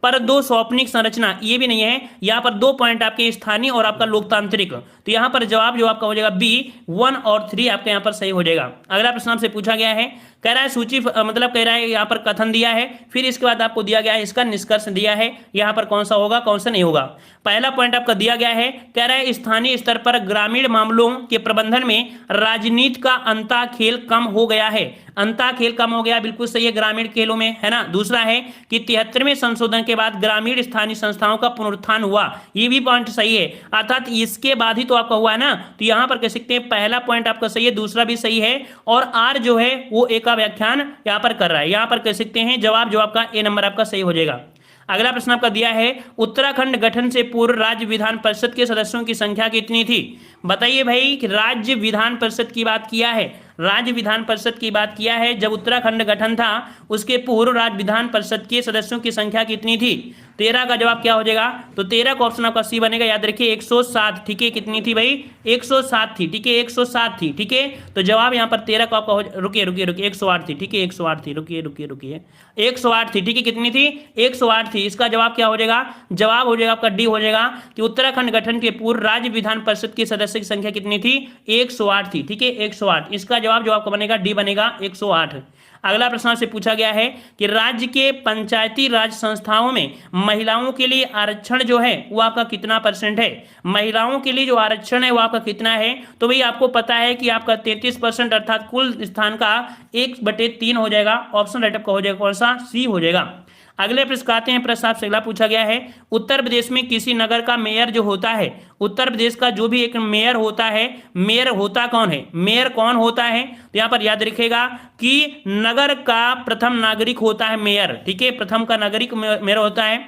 पर 2 स्वप्निक संरचना, ये भी नहीं है। यहाँ पर 2 पॉइंट आपके स्थानीय और आपका लोकतांत्रिक, तो यहाँ पर जवाब जो आपका हो जाएगा बी 1 और 3 आपके यहाँ पर सही हो जाएगा। अगला प्रश्न आपसे पूछा गया है, कह रहा है सूची मतलब कह रहा है यहाँ पर कथन दिया है, फिर इसके बाद आपको दिया गया है इसका निष्कर्ष दिया है, यहाँ पर कौन सा होगा कौन सा नहीं होगा। पहला पॉइंट आपका दिया गया है, कह रहा है स्थानीय स्तर पर ग्रामीण मामलों के प्रबंधन में राजनीति का अंता खेल कम हो गया है। अंता खेल कम हो गया, बिल्कुल सही है, ग्रामीण खेलों में है ना। दूसरा है कि 73वें संशोधन के बाद ग्रामीण स्थानीय संस्थाओं का पुनरुत्थान हुआ, ये भी पॉइंट सही है, अर्थात इसके बाद ही तो आपका हुआ है ना। तो यहां पर कह सकते हैं पहला पॉइंट आपका सही है, दूसरा भी सही है, और आर जो है वो ए का व्याख्यान यहां पर कर रहा है। यहां पर कह सकते हैं जवाब जो आपका ए नंबर आपका सही हो जाएगा। अगला प्रश्न आपका दिया है, उत्तराखंड गठन से पूर्व राज्य विधान परिषद के सदस्यों की संख्या कितनी थी। बताइए भाई कि राज्य विधान परिषद की बात किया है, राज्य विधान परिषद की बात किया है, जब उत्तराखंड गठन था उसके पूर्व राज्य विधान परिषद के सदस्यों की संख्या कितनी थी। 13 का जवाब क्या हो जाएगा, तो 13 का ऑप्शन आपका सी बनेगा। याद रखिए 107, ठीक है, कितनी थी भाई 107 थी, ठीक है 107 थी, ठीक है। तो जवाब यहाँ पर 13 का आपका रुकिए 108 थी, ठीक है 108 थी, रुकिए 108 थी, ठीक है, कितनी थी 108 थी। इसका जवाब क्या हो जाएगा, जवाब हो जाएगा आपका डी हो जाएगा कि उत्तराखंड गठन के पूर्व राज्य विधान परिषद के सदस्य की संख्या कितनी थी 108 थी, ठीक है 108। इसका जवाब जो आपका बनेगा डी बनेगा 108। अगला प्रश्न से पूछा गया है कि राज्य के पंचायती राज संस्थाओं में महिलाओं के लिए आरक्षण जो है वो आपका कितना % है। महिलाओं के लिए जो आरक्षण है वो आपका कितना है, तो भाई आपको पता है कि आपका 33% अर्थात कुल स्थान का 1/3 हो जाएगा। ऑप्शन राइट आपका हो जाएगा कौन सा, सी हो जाएगा। अगले प्रश्न आते हैं, प्रश्न आपसे अगला पूछा गया है, उत्तर प्रदेश में किसी नगर का मेयर जो होता है, उत्तर प्रदेश का जो भी एक मेयर होता है, मेयर होता कौन है, मेयर कौन होता है, तो यहाँ पर याद रखिएगा कि नगर का प्रथम नागरिक होता है मेयर, ठीक है, प्रथम का नागरिक मेयर होता है।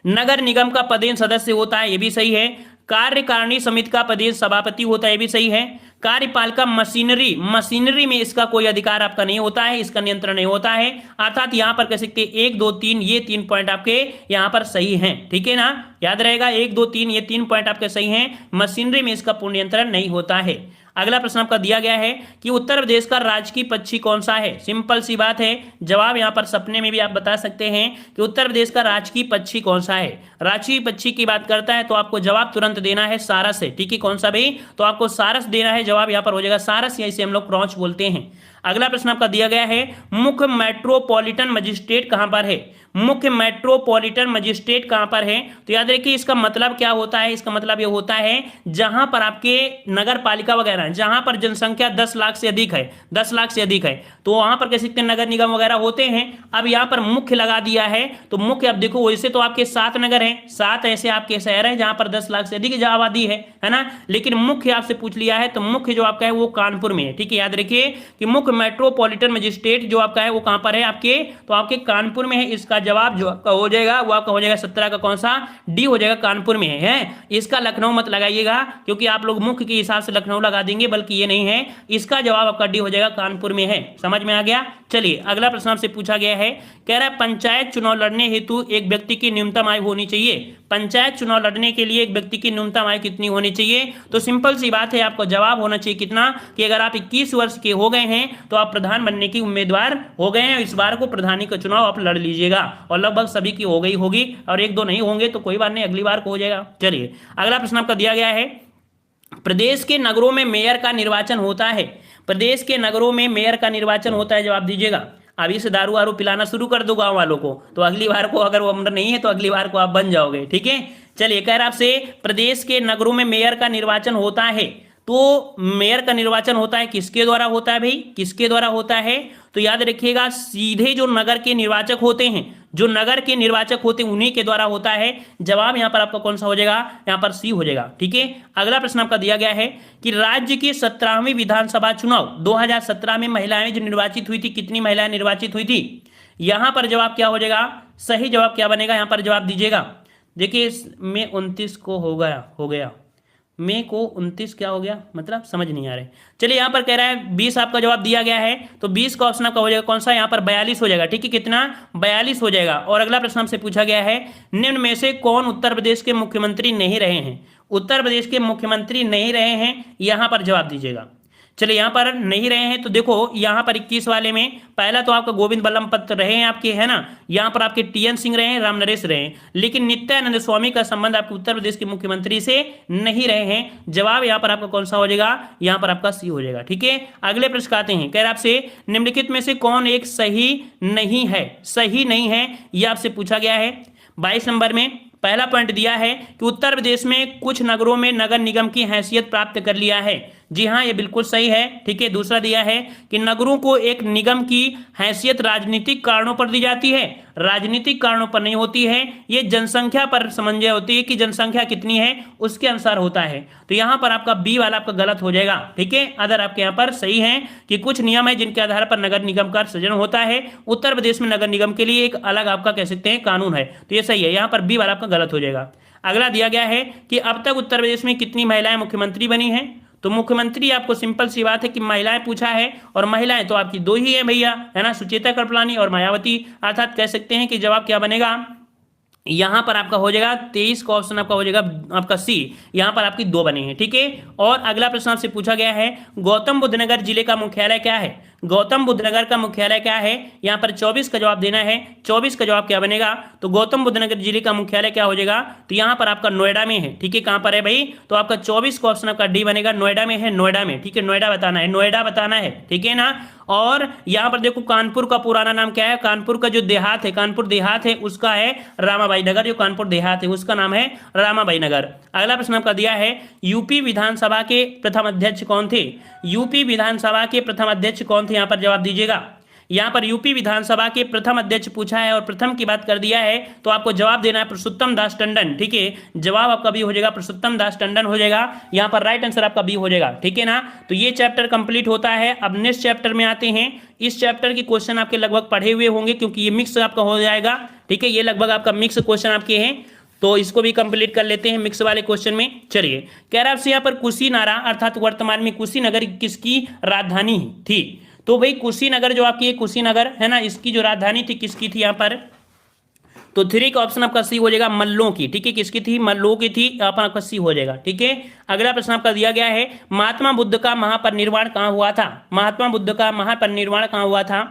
नगर निगम का पदेन सदस्य होता है, ये भी सही है। कार्यकारिणी समिति का पदेन सभापति होता है, ये भी सही है। कार्यपालिका मशीनरी में इसका कोई अधिकार आपका नहीं होता है, इसका नियंत्रण नहीं होता है, अर्थात यहां पर कह सकते हैं 1 2 3 ये 3 पॉइंट आपके यहां पर सही हैं, ठीक है ना, याद रहेगा 1 2 3 ये 3 पॉइंट आपके सही हैं। मशीनरी में इसका पूर्ण नियंत्रण नहीं होता है। अगला प्रश्न आपका दिया गया है कि उत्तर प्रदेश का राजकीय पक्षी कौन सा है। सिंपल सी बात है, जवाब यहाँ पर सपने में भी आप बता सकते हैं कि उत्तर प्रदेश का राजकीय पक्षी कौन सा है। राजकीय पक्षी की बात करता है तो आपको जवाब तुरंत देना है सारस है। ठीक है, कौन सा भाई, तो आपको सारस देना है। जवाब यहाँ पर हो जाएगा सारस, या इसे हम लोग क्रॉच बोलते हैं। अगला प्रश्न आपका दिया गया है मुख्य मेट्रोपॉलिटन मजिस्ट्रेट कहां पर है। मुख्य मेट्रोपॉलिटन मजिस्ट्रेट कहां पर है, तो याद रखिए इसका मतलब क्या होता है। इसका मतलब ये होता है जहां पर आपके नगर पालिका वगैरह, जहां पर जनसंख्या 10 लाख से अधिक है, 10 लाख से अधिक है, तो वहां पर कह सकते हैं नगर निगम वगैरह होते हैं। अब यहां पर मुख्य लगा दिया है, तो मुख्य अब देखो वैसे तो आपके 7 नगर हैं, 7 ऐसे आपके शहर हैं जहां पर 10 लाख से अधिक आबादी है ना। लेकिन मुख्य आपसे पूछ लिया है, तो मुख्य जो आपका है वो कानपुर में है। ठीक है, याद रखिए कि मुख्य मेट्रोपॉलिटन मजिस्ट्रेट जो आपका है वो कहां पर है आपके, तो आपके कानपुर में है। इसका जवाब जो आपका हो जाएगा वो आपका हो जाएगा 17 का कौन सा, डी हो जाएगा, कानपुर में है। इसका लखनऊ मत लगाइएगा, क्योंकि आप लोग मुख्य के हिसाब से लखनऊ लगा देंगे, बल्कि ये नहीं है। इसका जवाब आपका डी हो जाएगा, कानपुर में है। समझ में आ गया। चलिए अगला प्रश्न आपसे पूछा गया है, कह रहा है पंचायत चुनाव लड़ने हेतु एक व्यक्ति की न्यूनतम आयु होनी चाहिए। पंचायत चुनाव लड़ने के लिए एक व्यक्ति की न्यूनतम आयु कितनी होनी चाहिए, तो सिंपल सी बात है, आपको जवाब होना चाहिए कितना, कि अगर आप 21 वर्ष के हो गए हैं तो आप प्रधान बनने की उम्मीदवार हो गए हैं। इस बार को प्रधानी का चुनाव आप लड़ लीजिएगा, और लगभग सभी की हो गई होगी, और एक दो नहीं होंगे तो कोई बात नहीं, अगली बार को हो जाएगा। चलिए अगला प्रश्न आपका दिया गया है, प्रदेश के नगरों में मेयर का निर्वाचन होता है। प्रदेश के नगरों में मेयर का निर्वाचन होता है, जवाब दीजिएगा। अभी से दारू वारू पिलाना शुरू कर दो गांव वालों को, तो अगली बार को अगर वो अमर नहीं है तो अगली बार को आप बन जाओगे। ठीक है, चलिए कह रहा आपसे प्रदेश के नगरों में मेयर का निर्वाचन होता है, तो मेयर का निर्वाचन होता है किसके द्वारा होता है भाई, किसके द्वारा होता है, तो याद रखिएगा सीधे जो नगर के निर्वाचक होते हैं, जो नगर के निर्वाचक होते हैं उन्हीं के द्वारा होता है। जवाब यहां पर आपका कौन सा हो जाएगा, यहां पर सी हो जाएगा। ठीक है, अगला प्रश्न आपका दिया गया है कि राज्य की 17वीं विधानसभा चुनाव 2017 में महिलाएं जो निर्वाचित हुई थी, कितनी महिलाएं निर्वाचित हुई थी। यहां पर जवाब क्या हो जाएगा, सही जवाब क्या बनेगा, यहां पर जवाब दीजिएगा। देखिए मई 29 को हो गया मई को 29 क्या हो गया, मतलब समझ नहीं आ रहा है। चलिए यहाँ पर कह रहा है 20 आपका जवाब दिया गया है, तो 20 का ऑप्शन आपका हो जाएगा कौन सा, यहाँ पर 42 हो जाएगा। ठीक है, कितना, 42 हो जाएगा। और अगला प्रश्न हमसे पूछा गया है, निम्न में से कौन उत्तर प्रदेश के मुख्यमंत्री नहीं रहे हैं। उत्तर प्रदेश के मुख्यमंत्री नहीं रहे हैं, यहाँ पर जवाब दीजिएगा। चलिए यहाँ पर नहीं रहे हैं, तो देखो यहाँ पर 21 वाले में पहला तो आपका गोविंद बल्लभ पंत रहे हैं आपके, है ना। यहाँ पर आपके टीएन सिंह रहे हैं, राम नरेश रहे हैं, लेकिन नित्यानंद स्वामी का संबंध आपके उत्तर प्रदेश के मुख्यमंत्री से नहीं रहे हैं। जवाब यहाँ पर आपका कौन सा हो जाएगा, यहाँ पर आपका सी हो जाएगा। ठीक है, अगले प्रश्न आते हैं, कह रहे आपसे निम्नलिखित में से कौन एक सही नहीं है, सही नहीं है, यह आपसे पूछा गया है। 22 नंबर में पहला पॉइंट दिया है कि उत्तर प्रदेश में कुछ नगरों में नगर निगम की हैसियत प्राप्त कर लिया है। जी हाँ, ये बिल्कुल सही है। ठीक है, दूसरा दिया है कि नगरों को एक निगम की हैसियत राजनीतिक कारणों पर दी जाती है, राजनीतिक कारणों पर नहीं होती है। ये जनसंख्या पर समझ होती है कि जनसंख्या कितनी है उसके अनुसार होता है। तो यहाँ पर आपका बी वाला आपका गलत हो जाएगा। ठीक है, अदर आपके यहाँ पर सही है कि कुछ नियम है जिनके आधार पर नगर निगम का सृजन होता है। उत्तर प्रदेश में नगर निगम के लिए एक अलग आपका कह सकते हैं कानून है, तो ये सही है। यहाँ पर बी वाला आपका गलत हो जाएगा। अगला दिया गया है कि अब तक उत्तर प्रदेश में कितनी महिलाएं मुख्यमंत्री बनी हैं। तो मुख्यमंत्री आपको सिंपल सी बात है कि महिलाएं पूछा है, और महिलाएं तो आपकी 2 ही है भैया, है ना, सुचेता कृपलानी और मायावती। अर्थात कह सकते हैं कि जवाब क्या बनेगा, यहां पर आपका हो जाएगा 23 का ऑप्शन आपका हो जाएगा आपका सी। यहां पर आपकी 2 बने हैं। ठीक है, और अगला प्रश्न आपसे पूछा गया है, गौतम बुद्ध नगर जिले का मुख्यालय क्या है। गौतम बुद्ध नगर का मुख्यालय क्या है, यहां पर 24 का जवाब देना है। 24 का जवाब क्या बनेगा, तो गौतम बुद्ध नगर जिले का मुख्यालय क्या हो जाएगा, तो यहां पर आपका नोएडा में है। ठीक है, कहां पर है भाई, तो आपका 24 का ऑप्शन आपका डी बनेगा, नोएडा में है, नोएडा में। ठीक है, नोएडा बताना है, नोएडा बताना है। ठीक है ना, और यहां पर देखो कानपुर का पुराना नाम क्या है, कानपुर का जो देहात है, कानपुर देहात है उसका है रामाबाई नगर। जो कानपुर देहात है उसका नाम है रामाबाई नगर। अगला प्रश्न आपका दिया है, यूपी विधानसभा के प्रथम अध्यक्ष कौन थे। यूपी विधानसभा के प्रथम अध्यक्ष कौन थे, यहां पर जवाब दीजिएगा। यहां पर यूपी विधानसभा के प्रथम अध्यक्ष पूछा है, और प्रथम की बात कर दिया है, तो आपको जवाब देना है पुरुषोत्तम दास टंडन। ठीक है, जवाब आपका बी हो जाएगा, पुरुषोत्तम दास टंडन हो जाएगा। यहां पर राइट आंसर आपका बी हो जाएगा। ठीक है ना, तो ये चैप्टर कंप्लीट होता है। अब नेक्स्ट चैप्टर में आते हैं। इस चैप्टर के क्वेश्चन आपके लगभग पढ़े हुए होंगे, क्योंकि ये मिक्स आपका हो जाएगा। ठीक है, ये लगभग आपका मिक्स क्वेश्चन आपके हैं, तो इसको भी कंप्लीट कर लेते हैं मिक्स वाले क्वेश्चन में। चलिए, कह रहा है आपसे यहाँ पर कुशीनारा अर्थात वर्तमान में कुशीनगर किसकी राजधानी थी। तो भाई कुशीनगर जो आपकी कुशीनगर है ना, इसकी जो राजधानी थी किसकी थी, यहाँ पर तो 3 का ऑप्शन आपका सी हो जाएगा मल्लों की। ठीक है, किसकी थी? मल्लों की थी। आपका सी हो जाएगा। ठीक है, अगला प्रश्न आपका दिया गया है, महात्मा बुद्ध का महापरिनिर्वाण कहाँ हुआ था? महात्मा बुद्ध का महापरिनिर्वाण कहाँ हुआ था?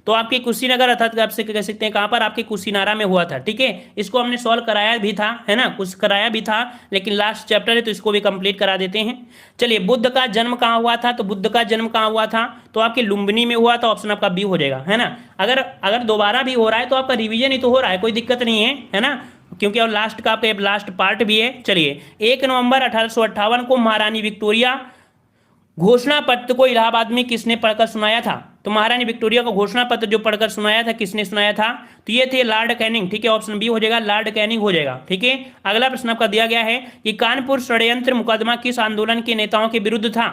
तो आपके कुशीनगर अर्थात आप से कह सकते हैं कहां पर, आपके कुशीनारा में हुआ था। ठीक है, इसको हमने सॉल्व कराया भी था, है ना, कुछ कराया भी था, लेकिन लास्ट चैप्टर है तो इसको भी कंप्लीट करा देते हैं। चलिए, बुद्ध का जन्म कहाँ हुआ था? तो बुद्ध का जन्म कहाँ हुआ था? तो आपके लुम्बिनी में हुआ था। ऑप्शन आपका बी हो जाएगा, है ना। अगर दोबारा भी हो रहा है तो आपका रिविजन ही तो हो रहा है, कोई दिक्कत नहीं है ना, क्योंकि और लास्ट का आपका लास्ट पार्ट भी है। चलिए, 1 नवंबर 1858 को महारानी विक्टोरिया घोषणा पत्र को इलाहाबाद में किसने पढ़कर सुनाया था? तो महारानी विक्टोरिया को घोषणा पत्र जो पढ़कर सुनाया था, किसने सुनाया था? तो ये थे लॉर्ड कैनिंग। ठीक है, ऑप्शन बी हो जाएगा, लॉर्ड कैनिंग हो जाएगा। ठीक है, अगला प्रश्न आपका दिया गया है कि कानपुर षड्यंत्र मुकदमा किस आंदोलन के नेताओं के विरुद्ध था?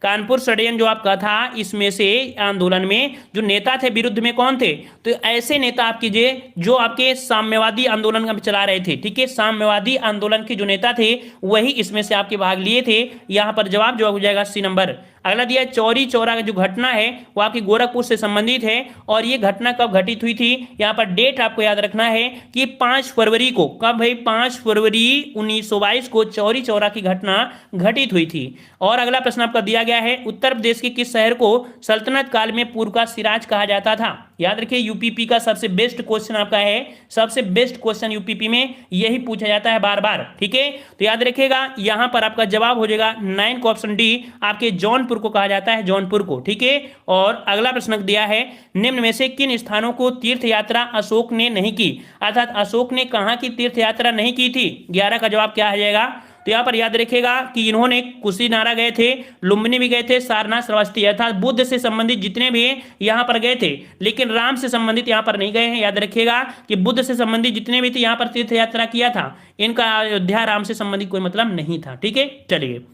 कानपुर षड्यंत्र जो आपका था, इसमें से आंदोलन में जो नेता थे विरुद्ध में कौन थे? तो ऐसे नेता आप कीजिए जो आपके साम्यवादी आंदोलन चला रहे थे। ठीक है, साम्यवादी आंदोलन के जो नेता थे वही इसमें से आपके भाग लिए थे। यहां पर जवाब जो हो जाएगा सी नंबर। अगला दिया चौरी चौरा का जो घटना है वो आपकी गोरखपुर से संबंधित है, और ये घटना कब घटित हुई थी? यहाँ पर डेट आपको याद रखना है कि 5 फरवरी को, कब भाई? 5 फरवरी 1922 को चौरी चौरा की घटना घटित हुई थी। और अगला प्रश्न आपका दिया गया है, उत्तर प्रदेश के किस शहर को सल्तनत काल में पूर्व का सिराज कहा जाता था? याद रखिए, यूपीपी का सबसे बेस्ट क्वेश्चन आपका है, सबसे बेस्ट क्वेश्चन यूपीपी में यही पूछा जाता है बार बार। ठीक है, तो याद रखिएगा यहां पर आपका जवाब हो जाएगा 9 का ऑप्शन डी, आपके जौनपुर को कहा जाता है, जौनपुर को। ठीक है, और अगला प्रश्न दिया है, निम्न में से किन स्थानों को तीर्थ यात्रा अशोक ने नहीं की? अर्थात अशोक ने कहां की तीर्थ यात्रा नहीं की थी? 11 का जवाब क्या आ जाएगा? तो यहां पर याद रखिएगा कि इन्होंने कुशीनारा गए थे, लुम्बिनी भी गए थे, सारनाथ, श्रावस्ती, अर्थात बुद्ध से संबंधित जितने भी यहां पर गए थे, लेकिन राम से संबंधित यहां पर नहीं गए हैं। याद रखिएगा कि बुद्ध से संबंधित जितने भी थे यहां पर तीर्थ यात्रा किया था, इनका अयोध्या राम से संबंधित कोई मतलब नहीं था। ठीक है, चलिए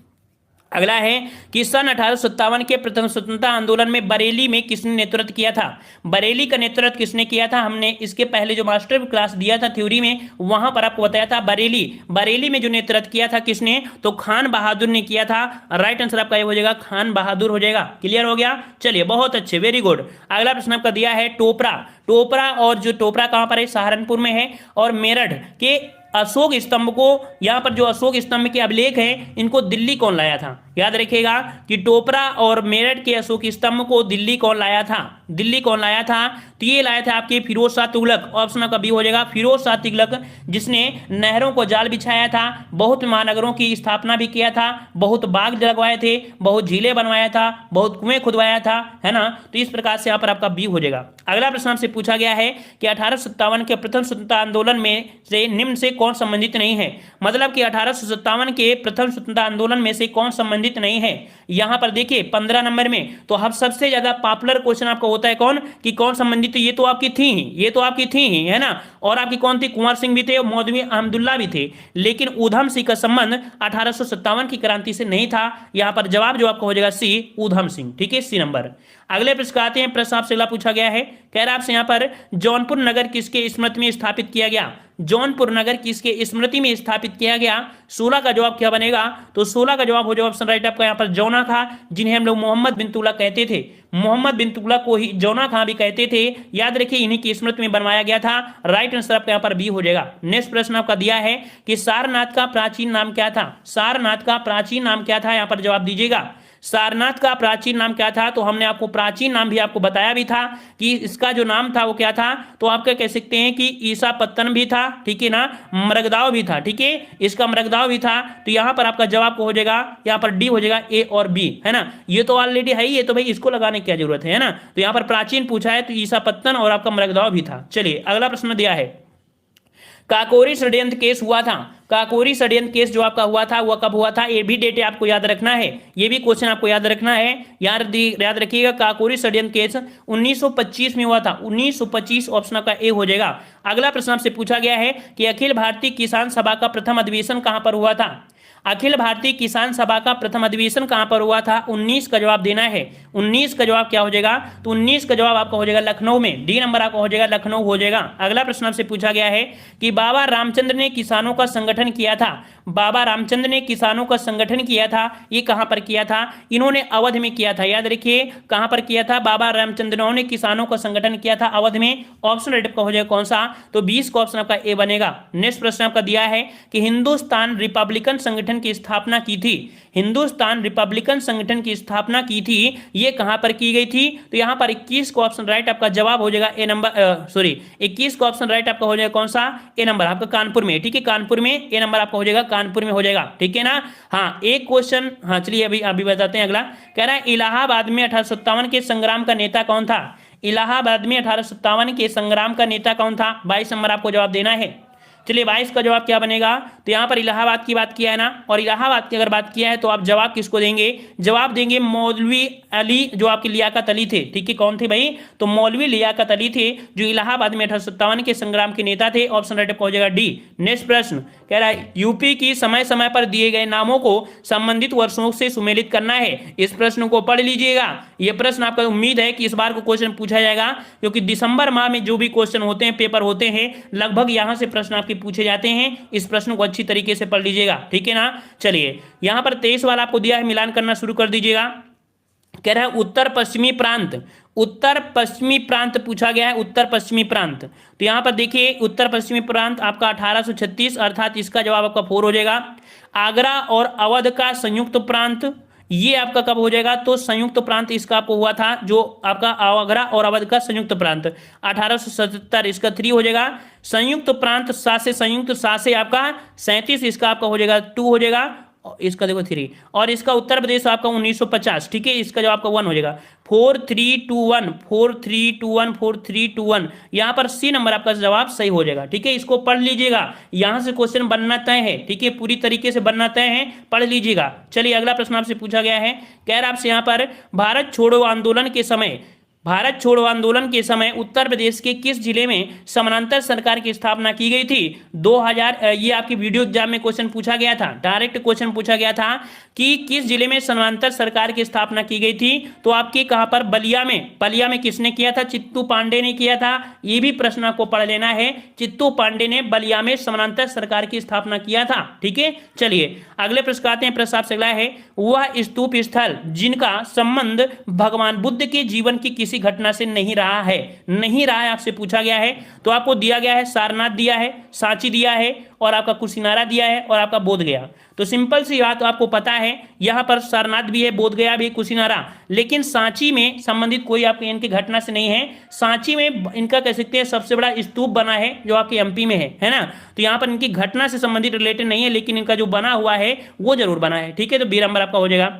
अगला है कि सन 1857 के प्रथम स्वतंत्रता आंदोलन में बरेली में किसने नेतृत्व किया था? बरेली का नेतृत्व किसने किया था? हमने इसके पहले जो मास्टर क्लास दिया था थ्योरी में, वहां पर आपको बताया था बरेली में जो नेतृत्व किया था किसने? तो खान बहादुर ने किया था। राइट आंसर आपका ये हो जाएगा, खान बहादुर हो जाएगा। क्लियर हो गया? चलिए, बहुत अच्छे, वेरी गुड। अगला प्रश्न आपका दिया है टोपरा, और जो टोपरा कहां पर है? सहारनपुर में है। और मेरठ के अशोक स्तंभ को, यहां पर जो अशोक स्तंभ के अभिलेख हैं, इनको दिल्ली कौन लाया था? याद रखिएगा कि टोपरा और मेरठ के अशोक स्तंभ को दिल्ली कौन लाया था? दिल्ली कौन लाया था? तो ये लाया था आपके फिरोज शाह तुगलक। ऑप्शन का बी हो जाएगा, फिरोज शाह तुगलक, जिसने नहरों को जाल बिछाया था, बहुत महानगरों की स्थापना भी किया था, बहुत बाग लगवाए थे, बहुत झीलें बनवाया था, बहुत कुएं खुदवाया था, है ना। तो इस प्रकार से यहाँ पर आपका बी हो जाएगा। अगला प्रश्न आपसे पूछा गया है कि 1857 के प्रथम स्वतंत्रता आंदोलन में से निम्न से कौन संबंधित नहीं है? मतलब कि 1857 के प्रथम स्वतंत्रता आंदोलन में से कौन संबंधित नहीं है? यहां पर देखिए 15 नंबर में तो हम सबसे ज्यादा पॉपुलर क्वेश्चन आपका होता है कौन कि कौन संबंधित? ये तो आपकी थी ही, है ना। और आपकी कौन थी? कुंवर सिंह भी थे और मौलवी अहमदुल्ला भी थे, लेकिन ऊधम सिंह का संबंध 1857 की क्रांति से नहीं था। यहां पर जवाब जो आपका हो जाएगा सी, ऊधम सिंह। ठीक है, सी नंबर। अगले प्रश्न आते हैं, प्रश्न आपसे अगला पूछा गया है, कह रहा है आपसे यहां पर जौनपुर नगर किसके स्मृति में स्थापित किया गया? जौनपुर नगर किसके स्मृति में स्थापित किया गया? 16 का जवाब क्या बनेगा? तो 16 का जवाब हो जाएगा ऑप्शन राइट आपका यहाँ पर जौना खां, जिन्हें हम लोग मोहम्मद बिन तुगलक कहते थे। मोहम्मद बिन तुगलक को ही जौना खां भी कहते थे। याद रखिए, इन्हीं की स्मृति में बनवाया गया था। राइट आंसर आपका यहाँ पर बी हो जाएगा। नेक्स्ट प्रश्न आपका दिया है कि सारनाथ का प्राचीन नाम क्या था? सारनाथ का प्राचीन नाम क्या था? यहाँ पर जवाब दीजिएगा। सारनाथ का प्राचीन नाम क्या था? तो हमने आपको प्राचीन नाम भी आपको बताया भी था कि इसका जो नाम था वो क्या था। तो आप क्या कह सकते हैं कि ईसा पत्तन भी था, ठीक है ना, मृगदाव भी था। ठीक है, इसका मृगदाव भी था। तो यहां पर आपका जवाब को हो जाएगा, यहां पर डी हो जाएगा, ए और बी, है ना। ये तो ऑलरेडी है ही, ये तो भाई इसको लगाने की क्या जरूरत है ना। तो यहां पर प्राचीन पूछा है तो ईसा पत्तन और आपका मृगदाव भी था। चलिए अगला प्रश्न दिया है, काकोरी षड्यंत्र केस हुआ था। काकोरी षड्यंत्र केस जो आपका हुआ था वह कब हुआ था? ये भी डेट आपको याद रखना है, ये भी क्वेश्चन आपको याद रखना है। याद रखिएगा, काकोरी षड्यंत्र केस 1925 में हुआ था। 1925 ऑप्शन का ए हो जाएगा। अगला प्रश्न आपसे पूछा गया है कि अखिल भारतीय किसान सभा का प्रथम अधिवेशन कहां पर हुआ था? अखिल भारतीय किसान सभा का प्रथम अधिवेशन कहां पर हुआ था? 19 का जवाब देना है। 19 का जवाब क्या हो जाएगा? तो 19 का जवाब आपका हो जाएगा लखनऊ में। डी नंबर आपका हो जाएगा लखनऊ हो जाएगा। अगला प्रश्न आपसे पूछा गया है कि बाबा रामचंद्र ने किसानों का संगठन किया था। बाबा रामचंद्र ने किसानों का संगठन किया था, ये कहां पर किया था? इन्होंने अवध में किया था। याद रखिए कहां पर किया था? बाबा रामचंद्र ने किसानों का संगठन किया था अवध में। ऑप्शन राइट का हो जाएगा कौन सा? तो 20 का ऑप्शन आपका ए बनेगा। नेक्स्ट प्रश्न आपका दिया है कि हिंदुस्तान रिपब्लिकन संगठन की स्थापना की थी। हिंदुस्तान रिपब्लिकन संगठन की स्थापना की थी, ये कहां पर की गई थी? तो यहां पर 21 का ऑप्शन राइट आपका जवाब हो जाएगा ए नंबर, सॉरी 21 का ऑप्शन राइट आपका हो जाएगा कौन सा? ए नंबर आपका कानपुर में। ठीक है, कानपुर में ए नंबर आपका हो जाएगा, कानपुर में हो जाएगा। ठीक है ना? हाँ, एक क्वेश्चन, हाँ चलिए अभी अभी बताते हैं। अगला कह रहा है इलाहाबाद में 1857 के संग्राम का नेता कौन था? इलाहाबाद में 1857 के संग्राम का नेता कौन था? 22 नंबर आपको जवाब देना है। चलिए 22 का जवाब क्या बनेगा? तो यहाँ पर इलाहाबाद की बात किया है ना, और इलाहाबाद की अगर बात किया है तो आप जवाब किसको देंगे? जवाब देंगे मौलवी अली, जो आपके लियाकत अली थे। ठीक है, कौन थे भाई? तो मौलवी लियाकत अली थे, जो इलाहाबाद में 1857 के संग्राम के नेता थे। ऑप्शन राइट हो जाएगा डी। नेक्स्ट प्रश्न कह रहा है यूपी की समय समय पर दिए गए नामों को संबंधित वर्षों से सुमेलित करना है। इस प्रश्न को पढ़ लीजिएगा। यह प्रश्न आपका उम्मीद है कि इस बार को क्वेश्चन पूछा जाएगा, क्योंकि दिसंबर माह में जो भी क्वेश्चन होते हैं, पेपर होते हैं, लगभग यहां से प्रश्न आपके पूछे जाते हैं। इस प्रश्न को अच्छी तरीके से पढ़ लीजिएगा। ठीक है ना? चलिए यहां पर 23 वाला आपको दिया है, मिलान करना शुरू कर दीजिएगा। कह रहा है उत्तर पश्चिमी प्रांत। उत्तर पश्चिमी प्रांत पूछा गया है, उत्तर पश्चिमी प्रांत। तो यहां पर देखिए उत्तर पश्चिमी प्रांत आपका 1836, अर्थात इसका जवाब आपका 4 हो जाएगा। आगरा और अवध का संयुक्त प्रांत, ये आपका कब हो जाएगा? तो संयुक्त प्रांत इसका आपको हुआ था, जो आपका आगरा और अवध का संयुक्त प्रांत 1877, इसका 3 हो जाएगा। संयुक्त प्रांत सासे, संयुक्त सासे आपका 37, इसका आपका हो जाएगा 2 हो जाएगा। इसका देखो 3, और इसका उत्तर प्रदेश आपका 1950। ठीक है, इसका जवाब आपका 1 हो जाएगा। 4321 4321 4321, यहां पर सी नंबर आपका जवाब सही हो जाएगा। ठीक है, इसको पढ़ लीजिएगा, यहां से क्वेश्चन बनना तय है। ठीक है, पूरी तरीके से बनना तय है, पढ़ लीजिएगा। चलिए अगला प्रश्न आपसे पूछा गया है, कह रहा आपसे यहां पर भारत छोड़ो आंदोलन के समय, भारत छोड़ो आंदोलन के समय उत्तर प्रदेश के किस जिले में समानांतर सरकार की स्थापना की गई थी? 2000, ये आपकी वीडियो एग्जाम में क्वेश्चन पूछा गया था, डायरेक्ट क्वेश्चन पूछा गया था कि किस जिले में समानांतर सरकार की स्थापना की गई थी? तो आपके कहां पर? बलिया में। बलिया में किसने किया था? चित्तू पांडे ने किया था। ये भी प्रश्न आपको पढ़ लेना है, चित्तू पांडे ने बलिया में समानांतर सरकार की स्थापना किया था। ठीक है, चलिए अगले प्रश्न आते हैं। प्रश्न आपसे अगला है, वह स्तूप स्थल जिनका संबंध भगवान बुद्ध के जीवन की किसी घटना से नहीं रहा है, नहीं रहा है, आपसे पूछा गया है। तो आपको दिया गया है सारनाथ दिया है, सांची दिया है, और आपका कुशीनारा दिया है, और आपका बोध गया। तो सिंपल सी बात आपको पता है, यहां पर सारनाथ भी है, बोध गया भी, कुशीनारा, लेकिन सांची में संबंधित कोई आपके इनकी घटना से नहीं है। सांची में इनका कह सकते हैं सबसे बड़ा स्तूप बना है, जो आपके एमपी में है ना? तो यहां पर इनकी घटना से संबंधित रिलेटेड नहीं है, लेकिन इनका जो बना हुआ है वो जरूर बना है। ठीक है, तो बी नंबर आपका हो जाएगा।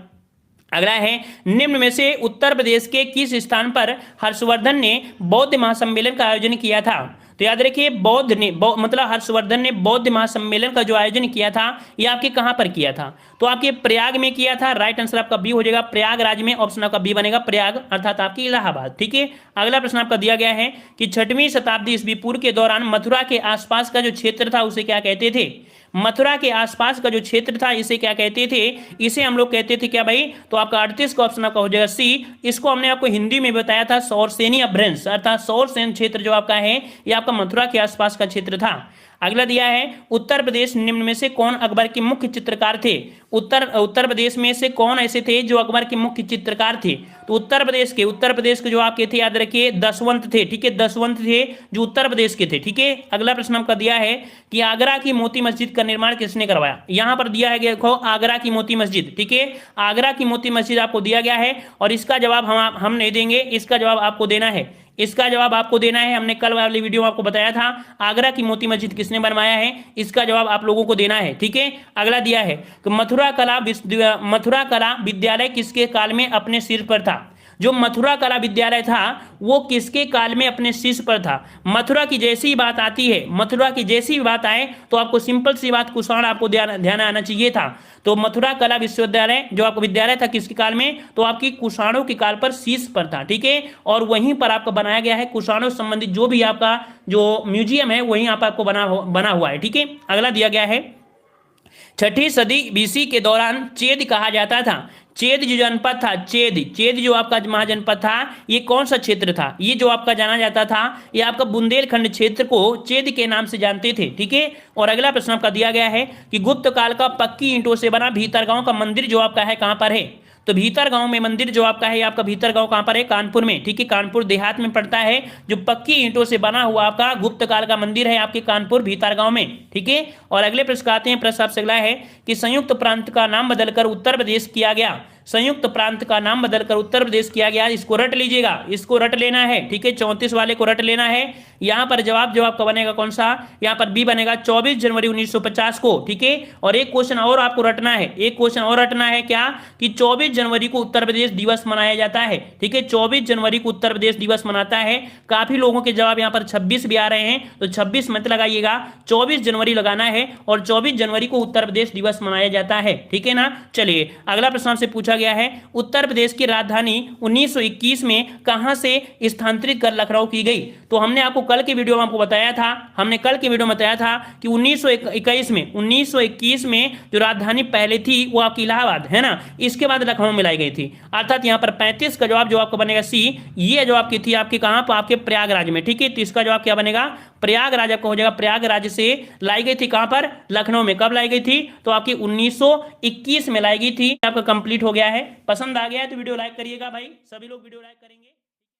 अगला है, निम्न में से उत्तर प्रदेश के किस स्थान पर हर्षवर्धन ने बौद्ध महासम्मेलन का आयोजन किया था? तो याद रखिए बौद्ध ने मतलब हर्षवर्धन ने बौद्ध महासम्मेलन का जो आयोजन किया था, ये आपके कहां पर किया था? तो आपके प्रयाग में किया था। राइट आंसर आपका बी हो जाएगा, प्रयागराज में। ऑप्शन आपका बी बनेगा, प्रयाग अर्थात आपकी इलाहाबाद। ठीक है, अगला प्रश्न आपका दिया गया है कि 6वीं शताब्दी ईस्वी पूर्व के दौरान मथुरा के आसपास का जो क्षेत्र था उसे क्या कहते थे? मथुरा के आसपास का जो क्षेत्र था इसे क्या कहते थे? इसे हम लोग कहते थे क्या भाई? तो आपका 38 का ऑप्शन आपका हो जाएगा सी। इसको हमने आपको हिंदी में बताया था सौरसेनी अभ्रंश, अर्थात सौरसेन क्षेत्र जो आपका है ये आपका मथुरा के आसपास का क्षेत्र था। अगला दिया है, उत्तर प्रदेश निम्न में से कौन अकबर के मुख्य चित्रकार थे? उत्तर प्रदेश में से कौन ऐसे थे जो अकबर के मुख्य चित्रकार थे? तो उत्तर प्रदेश के जो आपके थे, याद रखिए दसवंत थे। ठीक है, दसवंत थे जो उत्तर प्रदेश के थे। ठीक है, अगला प्रश्न आपका दिया है कि आगरा की मोती मस्जिद का निर्माण किसने करवाया? यहां पर दिया है देखो आगरा की मोती मस्जिद। ठीक है, आगरा की मोती मस्जिद आपको दिया गया है, और इसका जवाब हम नहीं देंगे, इसका जवाब आपको देना है। इसका जवाब आपको देना है। हमने कल वाली वीडियो में आपको बताया था आगरा की मोती मस्जिद किसने बनवाया है, इसका जवाब आप लोगों को देना है। ठीक है, अगला दिया है कि मथुरा कला विद्यालय किसके काल में अपने सिर पर था? जो मथुरा कला विद्यालय था वो किसके काल में अपने शीर्ष पर था? मथुरा की जैसी ही बात आती है, मथुरा की जैसी भी बात आए तो आपको सिंपल सी बात कुषाण आपको ध्यान आना चाहिए था। तो मथुरा कला विश्वविद्यालय जो आपका विद्यालय था किसके काल में? तो आपकी कुषाणों के काल पर शीर्ष पर था। ठीक है, और वहीं पर आपका बनाया गया है कुषाणों संबंधित जो भी आपका जो म्यूजियम है वहीं आपको बना हुआ है। ठीक है, अगला दिया गया है छठी सदी बीसी के दौरान चेद कहा जाता था। चेद जो जनपद था, चेद जो आपका महाजनपद था, ये कौन सा क्षेत्र था? ये जो आपका जाना जाता था, ये आपका बुंदेलखंड क्षेत्र को चेद के नाम से जानते थे। ठीक है। और अगला प्रश्न आपका दिया गया है कि गुप्त काल का पक्की ईंटों से बना भीतरगांव का मंदिर जो आपका है कहां पर है? तो भीतरगांव में मंदिर जो आपका है, आपका भीतरगांव कहां पर है? कानपुर में। ठीक है, कानपुर देहात में पड़ता है। जो पक्की ईंटों से बना हुआ आपका गुप्त काल का मंदिर है आपके कानपुर भीतरगांव में। ठीक है। और अगले प्रश्न आते हैं। प्रश्न आपसे अगला है कि संयुक्त प्रांत का नाम बदलकर उत्तर प्रदेश किया गया। संयुक्त प्रांत का नाम बदलकर उत्तर प्रदेश किया गया। इसको रट लीजिएगा, इसको रट लेना है। ठीक है, 34 वाले को रट लेना है। यहां पर जवाब आपका बनेगा कौन सा? यहां पर बी बनेगा 24 जनवरी 1950 को। ठीक है। और एक क्वेश्चन और आपको रटना है, एक क्वेश्चन और रटना है क्या? कि 24 जनवरी को उत्तर प्रदेश दिवस मनाया जाता है। ठीक है, 24 जनवरी को उत्तर प्रदेश दिवस मनाता है। काफी लोगों के जवाब यहां पर 26 भी आ रहे हैं, तो 26 मत लगाइएगा, 24 जनवरी लगाना है। और 24 जनवरी को उत्तर प्रदेश दिवस मनाया जाता है। ठीक है ना। चलिए अगला प्रश्न आपसे पूछा गया है, उत्तर प्रदेश की राजधानी 1921 में कहां से स्थानांतरित कर लखनऊ की गई? तो हमने आपको कल के वीडियो में आपको बताया था, हमने कल के वीडियो में बताया था कि 1921 में जो राजधानी पहले थी वो आपकी इलाहाबाद है ना, इसके बाद लखनऊ मिलाई गई थी। अर्थात यहां पर 35 का जवाब जो आपको बनेगा सी। ये जो आपकी थी आपकी कहां पर? आपके प्रयागराज में। ठीक है, तो इसका जवाब क्या बनेगा? प्रयागराज आपका हो जाएगा। प्रयागराज से लाई गई थी कहां पर? लखनऊ में। कब लाई गई थी? तो आपकी 1921 में लाई गई थी। आपका कंप्लीट हो गया है। पसंद आ गया है तो वीडियो लाइक करिएगा भाई, सभी लोग वीडियो लाइक करेंगे।